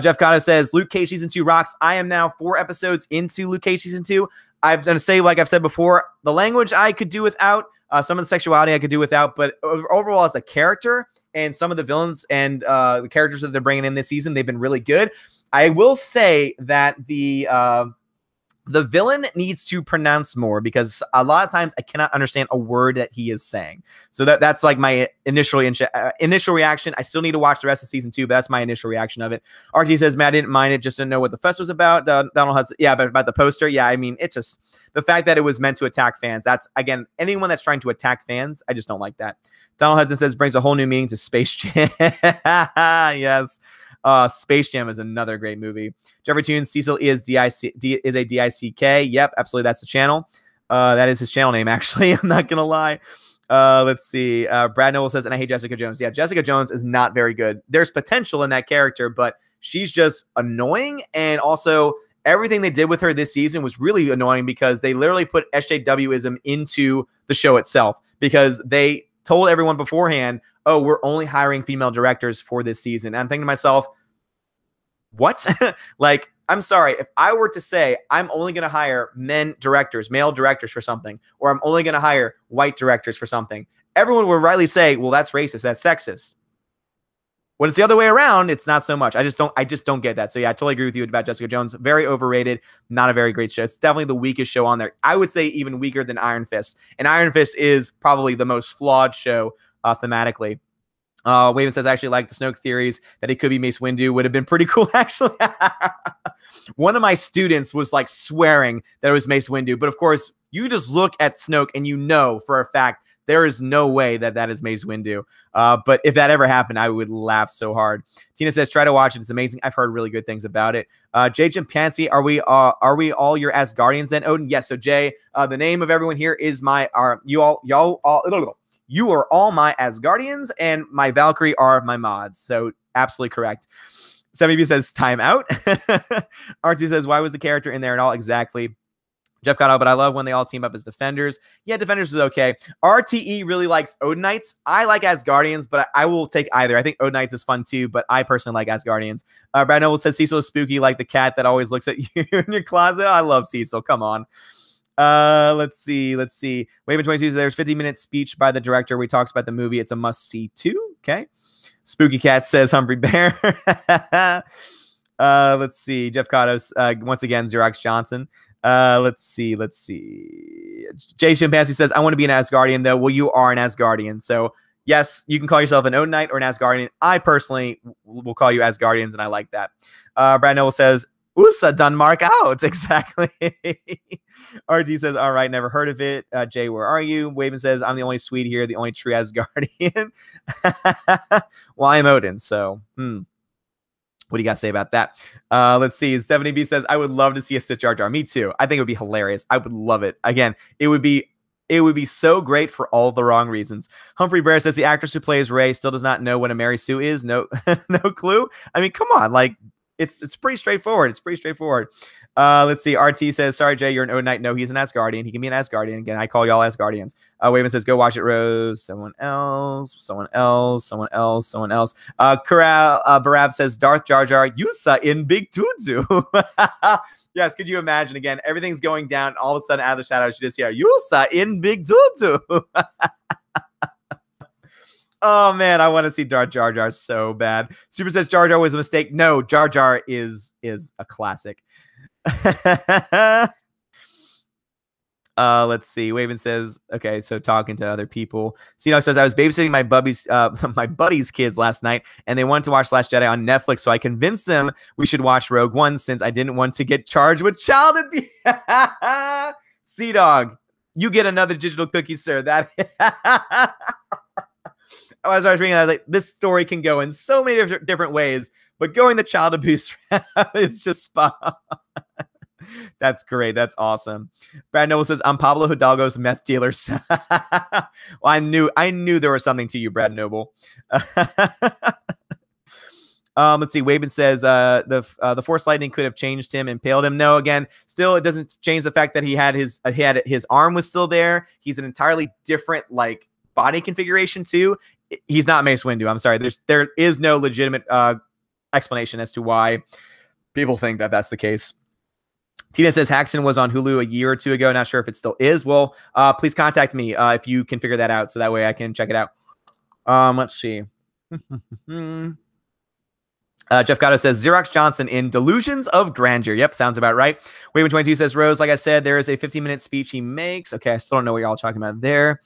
Jeff Cotto says Luke Cage season 2 rocks. I am now 4 episodes into Luke Cage season 2. I'm going to say, like I've said before, the language I could do without. Some of the sexuality I could do without, but overall as a character and some of the villains and the characters that they're bringing in this season, they've been really good. I will say that the villain needs to pronounce more because a lot of times I cannot understand a word that he is saying. So that's like my initial reaction. I still need to watch the rest of season 2, but that's my initial reaction of it. RT says, Matt didn't mind it, just didn't know what the fuss was about. Donald Hudson, yeah, but about the poster. Yeah, I mean, it's just the fact that it was meant to attack fans. That's, again, anyone that's trying to attack fans, I just don't like that. Donald Hudson says, brings a whole new meaning to Space Jam. Yes. Space Jam is another great movie. Jeffrey Tunes, Cecil is a DICK. Yep, absolutely. That's the channel. That is his channel name, actually. I'm not going to lie. Let's see. Brad Noble says, and I hate Jessica Jones. Yeah, Jessica Jones is not very good. There's potential in that character, but she's just annoying. And also, everything they did with her this season was really annoying because they literally put SJWism into the show itself because they told everyone beforehand, oh, we're only hiring female directors for this season. And I'm thinking to myself, what? Like, I'm sorry. If I were to say I'm only going to hire male directors for something, or I'm only going to hire white directors for something, everyone would rightly say, well, that's racist. That's sexist. When it's the other way around, it's not so much. I just don't get that. So yeah, I totally agree with you about Jessica Jones. Very overrated. Not a very great show. It's definitely the weakest show on there. I would say even weaker than Iron Fist. And Iron Fist is probably the most flawed show thematically. Waven says, I actually like the Snoke theories that it could be Mace Windu. Would have been pretty cool, actually. One of my students was like swearing that it was Mace Windu. But of course, you just look at Snoke and you know for a fact there is no way that that is Mace Windu. But if that ever happened, I would laugh so hard. Tina says, try to watch it. It's amazing. I've heard really good things about it. Jay Chimpanzee, are we all your Asgardians then, Odin? Yes. So Jay, the name of everyone here is you are all my Asgardians, and my Valkyrie are my mods. So absolutely correct. 70B says time out. RT says, why was the character in there at all? Exactly. Jeff Cotto, but I love when they all team up as Defenders. Yeah, Defenders is okay. RTE really likes Odinites. I like Asgardians, but I will take either. I think Odinites is fun too, but I personally like Asgardians. Brad Noble says Cecil is spooky like the cat that always looks at you in your closet. I love Cecil. Come on. Let's see. Wave 22 says there's 50-minute speech by the director where he talks about the movie. It's a must-see too. Okay. Spooky Cat says Humphrey Bear. Let's see. Jeff Cotto's once again, Xerox Johnson. Let's see. Jay Chimpanzee says, I want to be an Asgardian, though. Well, you are an Asgardian. So, yes, you can call yourself an Odinite or an Asgardian. I personally will call you Asgardians, and I like that. Brad Noble says, USA done mark out. Exactly. RG says, all right, never heard of it. Jay, where are you? Waven says, I'm the only Swede here, the only true Asgardian. Well, I'm Odin, so, What do you got to say about that? Let's see. 70B says, I would love to see a Sith Jar Jar. Me too. I think it would be hilarious. I would love it. Again, it would be so great for all the wrong reasons. Humphrey Bear says the actress who plays Rey still does not know what a Mary Sue is. No, no clue. I mean, come on. Like, it's pretty straightforward. Let's see. RT says, sorry, Jay, you're an Odinite. No, he's an Asgardian. He can be an Asgardian. Again, I call y'all Asgardians. Waven says, go watch it, Rose. Someone else. Corral Barab says, Darth Jar Jar, Yusa in Big Tunzu. Yes, could you imagine again? Everything's going down. All of a sudden, out of the shadows, you just hear Yusa in Big Tutu. Oh man, I want to see Jar Jar so bad. Super says Jar Jar was a mistake. No, Jar Jar is a classic. Let's see. Waven says, okay, so talking to other people. Cino says, I was babysitting my my buddy's kids last night, and they wanted to watch Last Jedi on Netflix, so I convinced them we should watch Rogue One since I didn't want to get charged with child abuse. Sea Dog, you get another digital cookie, sir. That as I was reading, I was like, this story can go in so many different ways, but going the child abuse is just spot on. That's great. That's awesome. Brad Noble says, I'm Pablo Hidalgo's meth dealer. Well, I knew there was something to you, Brad Noble. Let's see. Waven says the Force lightning could have changed him, impaled him. No, again, still, it doesn't change the fact that he had his arm was still there. He's an entirely different like body configuration too. He's not Mace Windu. I'm sorry. There is no legitimate explanation as to why people think that that's the case. Tina says Haxon was on Hulu a year or two ago. Not sure if it still is. Well, please contact me if you can figure that out, so that way I can check it out. Let's see. Jeff Gatto says Xerox Johnson in Delusions of Grandeur. Yep, sounds about right. Waven22 says Rose, like I said, there is a 15-minute speech he makes. Okay, I still don't know what y'all are talking about there.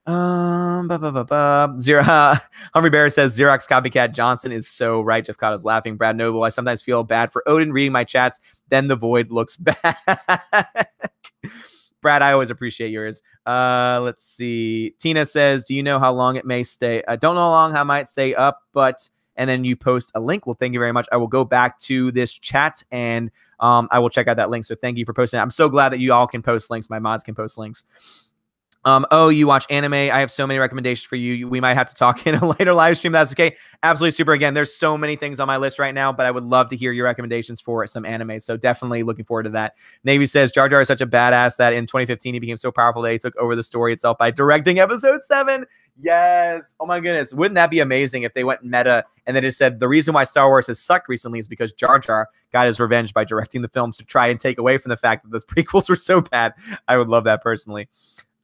Humphrey Bear says Xerox Copycat Johnson is so right. Jeff Cotto's laughing. Brad Noble, I sometimes feel bad for Odin reading my chats. Then the void looks bad. Brad, I always appreciate yours. Let's see. Tina says, do you know how long it may stay? I don't know how long I might stay up, but and then you post a link. Well, thank you very much. I will go back to this chat and I will check out that link. So thank you for posting it. I'm so glad that you all can post links. My mods can post links. Oh, you watch anime. I have so many recommendations for you. We might have to talk in a later live stream. That's okay. Absolutely super. Again, there's so many things on my list right now, but I would love to hear your recommendations for some anime. So definitely looking forward to that. Navy says Jar Jar is such a badass that in 2015 he became so powerful that he took over the story itself by directing episode 7. Yes. Oh my goodness. Wouldn't that be amazing if they went meta and they just said the reason why Star Wars has sucked recently is because Jar Jar got his revenge by directing the films to try and take away from the fact that the prequels were so bad. I would love that personally.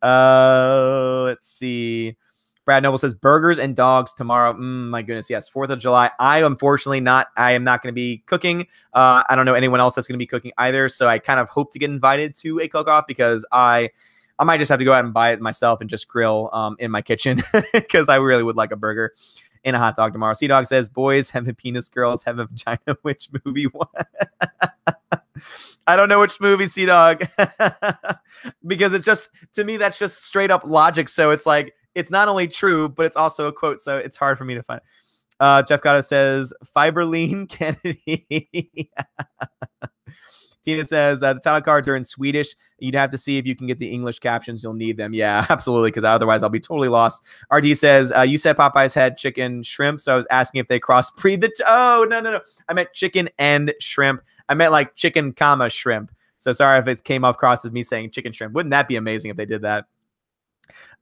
Let's see. Brad Noble says burgers and dogs tomorrow. My goodness, yes, 4th of July. I am not going to be cooking. I don't know anyone else that's going to be cooking either. So I kind of hope to get invited to a cook-off because I might just have to go out and buy it myself and just grill in my kitchen because I really would like a burger and a hot dog tomorrow. Sea Dog says boys have a penis, girls have a vagina. Which movie? What? I don't know which movie, Sea Dog, because it's just, to me, that's just straight up logic. So it's like, it's not only true, but it's also a quote. So it's hard for me to find. Jeff Gatto says Fiberline Kennedy. Tina says the title cards are in Swedish. You'd have to see if you can get the English captions. You'll need them. Yeah, absolutely, because otherwise I'll be totally lost. RD says, you said Popeyes had chicken shrimp, so I was asking if they crossbreed the... Oh, no. I meant chicken and shrimp. I meant like chicken, comma, shrimp. So sorry if it came off cross as me saying chicken shrimp. Wouldn't that be amazing if they did that?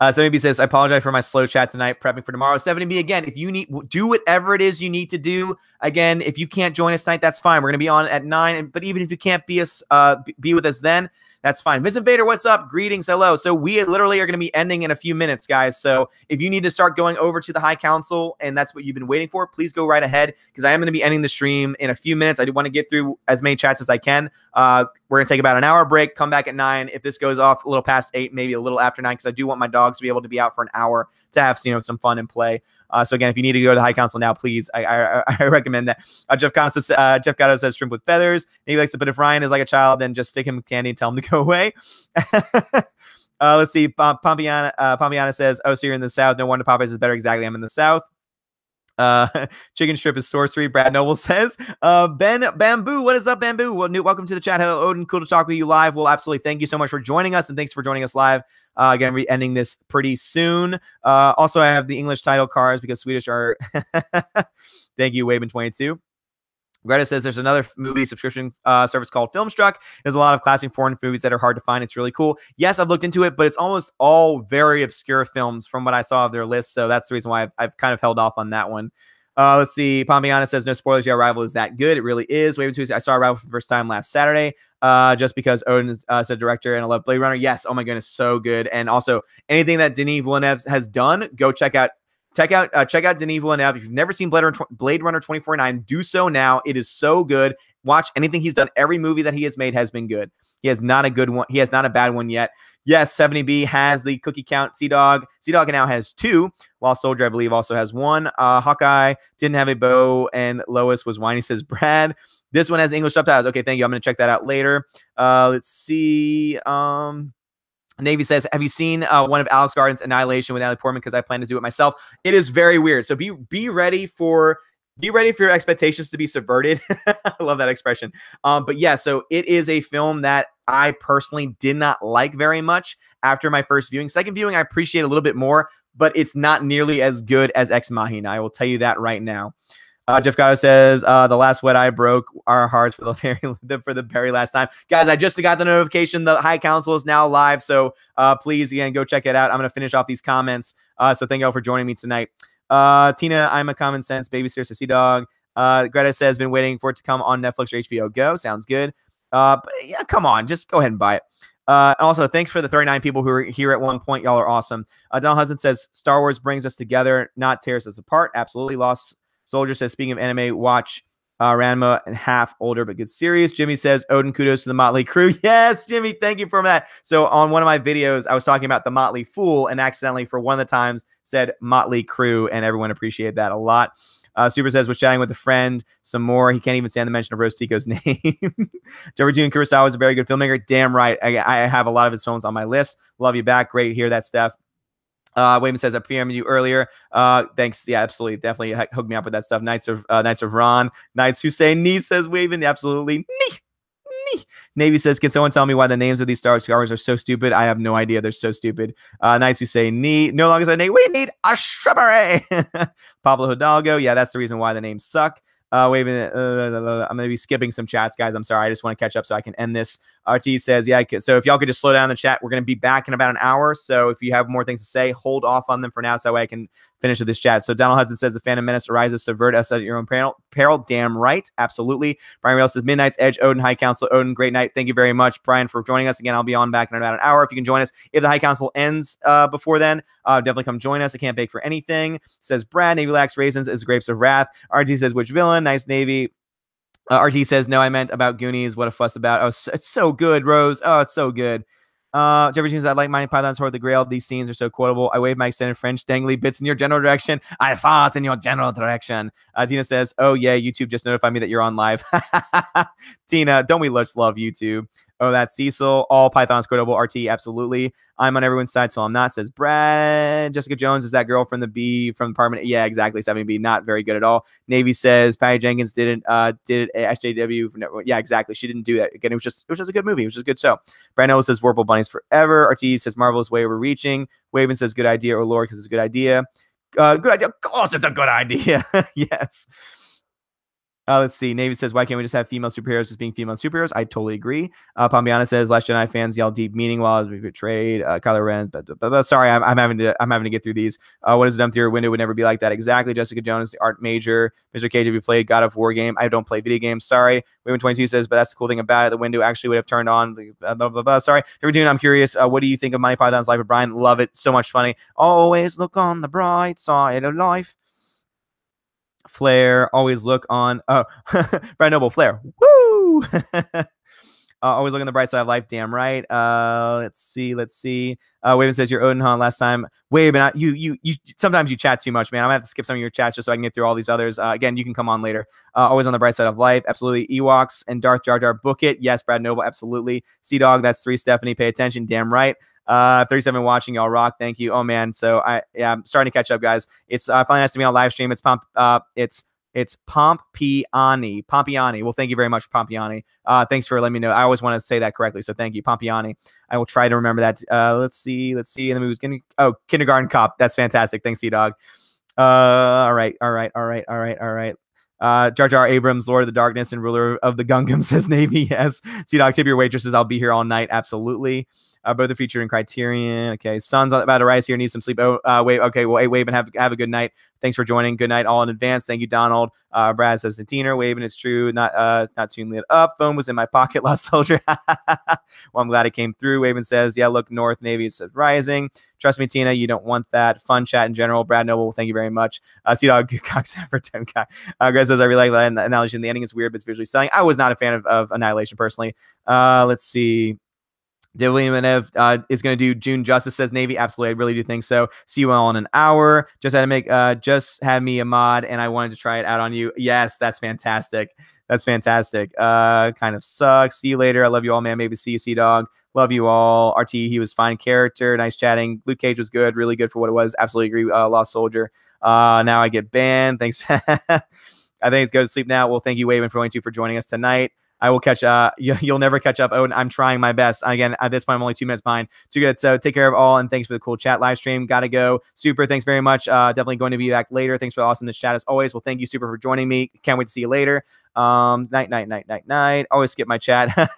70B says, I apologize for my slow chat tonight, prepping for tomorrow. 70B, again, if you need, do whatever it is you need to do. Again, if you can't join us tonight, that's fine. We're going to be on at 9. But even if you can't be with us then, that's fine. Vincent Vader, what's up? Greetings, hello. So we literally are going to be ending in a few minutes, guys. So if you need to start going over to the High Council and that's what you've been waiting for, please go right ahead because I am going to be ending the stream in a few minutes. I do want to get through as many chats as I can. We're going to take about an hour break, come back at 9. If this goes off a little past 8, maybe a little after 9, because I do want my dogs to be able to be out for an hour to have some fun and play. So again, if you need to go to the High Council now, please, I recommend that. Jeff Gatto says shrimp with feathers. He likes it, but if Ryan is like a child, then just stick him with candy and tell him to go away. Let's see. Pompiana says, oh, so you're in the South. No wonder Popeyes is better. Exactly. I'm in the South. Chicken strip is sorcery. Brad Noble says, Ben Bamboo, what is up, Bamboo? Welcome to the chat. Hello, Odin. Cool to talk with you live. Well, absolutely. Thank you so much for joining us, and thanks for joining us live. Again, ending this pretty soon. Also, I have the English title cards because Swedish are. Thank you, Waven22. Greta says there's another movie subscription service called Filmstruck. There's a lot of classic foreign movies that are hard to find. It's really cool. Yes, I've looked into it, but it's almost all very obscure films from what I saw of their list. So that's the reason why I've kind of held off on that one. Let's see. Pompiana says, no spoilers. Yeah, Arrival is that good. It really is. Wave Tuesday. I saw Arrival for the first time last Saturday. Just because Odin said director and I love Blade Runner. Yes. Oh my goodness, so good. And also anything that Denis Villeneuve has done, go check out. Check out Denis Villeneuve. If you've never seen Blade Runner 2049, do so now. It is so good. Watch anything he's done. Every movie that he has made has been good. He has not a good one. He has not a bad one yet. Yes, 70B has the cookie count. Sea Dog now has 2, while Soldier, I believe, also has 1. Hawkeye didn't have a bow, and Lois was whiny, says Brad. This one has English subtitles. Okay, thank you. I'm going to check that out later. Let's see. Navy says, have you seen one of Alex Garland's Annihilation with Natalie Portman? Because I plan to do it myself. It is very weird. So be ready for your expectations to be subverted. I love that expression. But yeah, so it is a film that I personally did not like very much after my first viewing. Second viewing, I appreciate a little bit more, but it's not nearly as good as Ex Machina. I will tell you that right now. Jeff Gatto says, the last wet eye broke our hearts for the very last time. Guys, I just got the notification. The High Council is now live. So please, again, go check it out. I'm going to finish off these comments. So thank you all for joining me tonight. Tina, I'm a common sense babysitter, Sissy Dog. Greta says, been waiting for it to come on Netflix or HBO Go. Sounds good. But yeah, come on. Just go ahead and buy it. Also, thanks for the 39 people who were here at one point. Y'all are awesome. Donald Hudson says, Star Wars brings us together, not tears us apart. Absolutely. Lost Soldier says, speaking of anime, watch Ranma and half older but good series. Jimmy says, Odin, kudos to the Motley Crew. Yes, Jimmy, thank you for that. So on one of my videos, I was talking about the Motley Fool and accidentally for one of the times said Motley Crew, and everyone appreciated that a lot. Super says, was chatting with a friend some more. He can't even stand the mention of Rose Tico's name. Jeffrey June Kurosawa is a very good filmmaker. Damn right. I have a lot of his films on my list. Love you back. Great to hear that stuff. Wayman says, I PM'd you earlier. Thanks. Yeah, absolutely. Definitely hook me up with that stuff. Knights of Ron. Knights Hussein Nee says, Wayman. Absolutely. Navy says, can someone tell me why the names of these Star Wars are so stupid? I have no idea. They're so stupid. Knights Hussein Nee. No longer say, we need a shrubbery. Pablo Hidalgo. Yeah, that's the reason why the names suck. Wait a minute. I'm going to be skipping some chats, guys. I'm sorry. I just want to catch up so I can end this. RT says, yeah, so if y'all could just slow down the chat, we're going to be back in about an hour. So if you have more things to say, hold off on them for now so that way I can finish with this chat. So Donald Hudson says, the Phantom Menace arises, subvert us at your own peril. Damn right. Absolutely. Brian Rail says, Midnight's Edge, Odin, High Council. Odin, great night. Thank you very much, Brian, for joining us. Again, I'll be on back in about an hour. If you can join us, if the High Council ends before then, definitely come join us. I can't bake for anything. Says Brad, Navy lacks raisins is grapes of wrath. RT says, which villain? Nice Navy. RT says, no, I meant about Goonies. What a fuss about. Oh, it's so good, Rose. Oh, it's so good. Jeffrey says, I like Monty Python's Hoard the Grail. These scenes are so quotable. I wave my extended French dangly bits in your general direction. I fought in your general direction. Tina says, oh, yeah, YouTube just notified me that you're on live. Tina, don't we just love YouTube? Oh, that's Cecil. All Python's quotable. RT, absolutely. I'm on everyone's side, so I'm not, says Brad. Jessica Jones is that girl from the B from Department. Yeah, exactly. 70B, not very good at all. Navy says Patty Jenkins did SJW. No, yeah, exactly. She didn't do that. Again, it was just a good movie. It was just a good show. Brandon says Warple Bunnies forever. RT says Marvel is way overreaching. Waven says good idea, or Lord because it's a good idea. Good idea. Of course, it's a good idea. Yes. Let's see. Navy says, why can't we just have female superheroes just being female superheroes? I totally agree. Pompiana says, Last Jedi fans yell deep meaning while I was betrayed. Kylo Ren. Sorry, I'm having to get through these. What is it done through your window would never be like that. Exactly. Jessica Jones, the art major. Mr. Cage, have you played God of War game? I don't play video games. Sorry. Women 22 says, but that's the cool thing about it. The window actually would have turned on. Blah, blah, blah. Sorry. Everything. I'm curious. What do you think of Monty Python's Life of Brian? Love it. So much funny. Always look on the bright side of life. Flair, always look on. Oh, Brian Noble, Flair. Woo! Always look on the bright side of life. Damn right. Let's see. Waven says you're Odin, huh? Last time. Waven, you sometimes you chat too much, man. I'm gonna have to skip some of your chats just so I can get through all these others. Again, you can come on later. Always on the bright side of life. Absolutely. Ewoks and Darth Jar Jar, book it. Yes, Brad Noble, absolutely. Sea Dog, that's 3. Stephanie, pay attention. Damn right. 37 watching, y'all rock. Thank you. Oh man, so I'm starting to catch up, guys. It's finally nice to be on live stream. It's Pompiani. Well, thank you very much, Pompiani. Thanks for letting me know. I always want to say that correctly, so thank you, Pompiani. I will try to remember that. Let's see. And the movie's gonna. Oh, Kindergarten Cop. That's fantastic. Thanks, C-Dog. All right. Jar Jar Abrams, Lord of the Darkness and ruler of the Gungam, says Navy. Yes. C-Dog, tip your waitresses. I'll be here all night. Absolutely. Both are featured in Criterion. Okay, sun's about to rise here. Need some sleep. Oh, wait. Okay, well, hey, wave and have a good night. Thanks for joining. Good night, all in advance. Thank you, Donald. Brad says the teener waving. It's true. Not too lit up. Phone was in my pocket. Lost soldier. Well, I'm glad it came through. Waven says, yeah, look north. Navy says rising. Trust me, Tina, you don't want that. Fun chat in general. Brad Noble, thank you very much. Sea Dog Cox for 10 guy. Greg says, I really like that analogy. The ending is weird, but it's visually stunning. I was not a fan of Annihilation personally. Let's see. Divlimanev is going to do June Justice, says Navy. Absolutely. I really do think so. See you all in an hour. Just had me a mod and I wanted to try it out on you. Yes, that's fantastic. That's fantastic. Kind of sucks. See you later. I love you all, man. Maybe see you, Sea Dog. Love you all. RT, he was fine character. Nice chatting. Luke Cage was good. Really good for what it was. Absolutely agree. Lost Soldier. Now I get banned. Thanks. I think it's go to sleep now. Well, thank you, Waven, for joining us tonight. I will catch you'll never catch up, Odin. I'm trying my best. Again, at this point, I'm only 2 minutes behind. Too good. So take care of all, and thanks for the cool chat live stream. Gotta go. Super, thanks very much. Definitely going to be back later. Thanks for the awesomeness chat as always. Well, thank you, Super, for joining me. Can't wait to see you later. Night. Always skip my chat.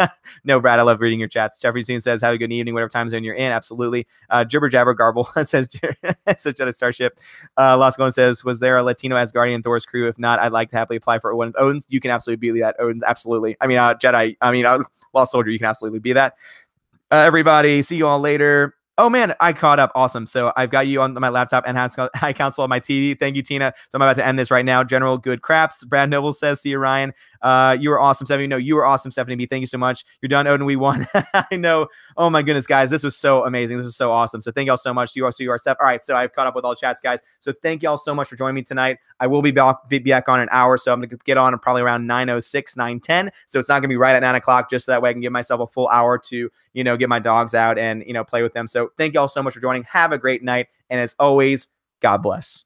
No, Brad, I love reading your chats. Jeffrey Dean says, have a good evening, whatever time zone you're in. Absolutely. Jibber Jabber Garble says, Jedi Starship. Lost Golden says, was there a Latino Asgardian Thor's crew? If not, I'd like to happily apply for Odin's. You can absolutely be that, Odin's. Absolutely. I mean, Lost Soldier, you can absolutely be that. Everybody, see you all later. Oh man, I caught up. Awesome. So I've got you on my laptop and high console on my TV. Thank you, Tina. So I'm about to end this right now. General good craps. Brad Noble says, see you, Ryan. You were awesome, Stephanie. No, you were awesome, Stephanie B. Thank you so much. You're done, Odin. We won. I know. Oh my goodness, guys. This was so amazing. This was so awesome. So thank y'all so much. You are Steph. All right. So I've caught up with all chats, guys. So thank y'all so much for joining me tonight. I will be back on an hour. So I'm going to get on probably around 9:06, 9:10. So it's not going to be right at 9 o'clock, just so that way I can give myself a full hour to, get my dogs out and, play with them. So thank y'all so much for joining. Have a great night. And as always, God bless.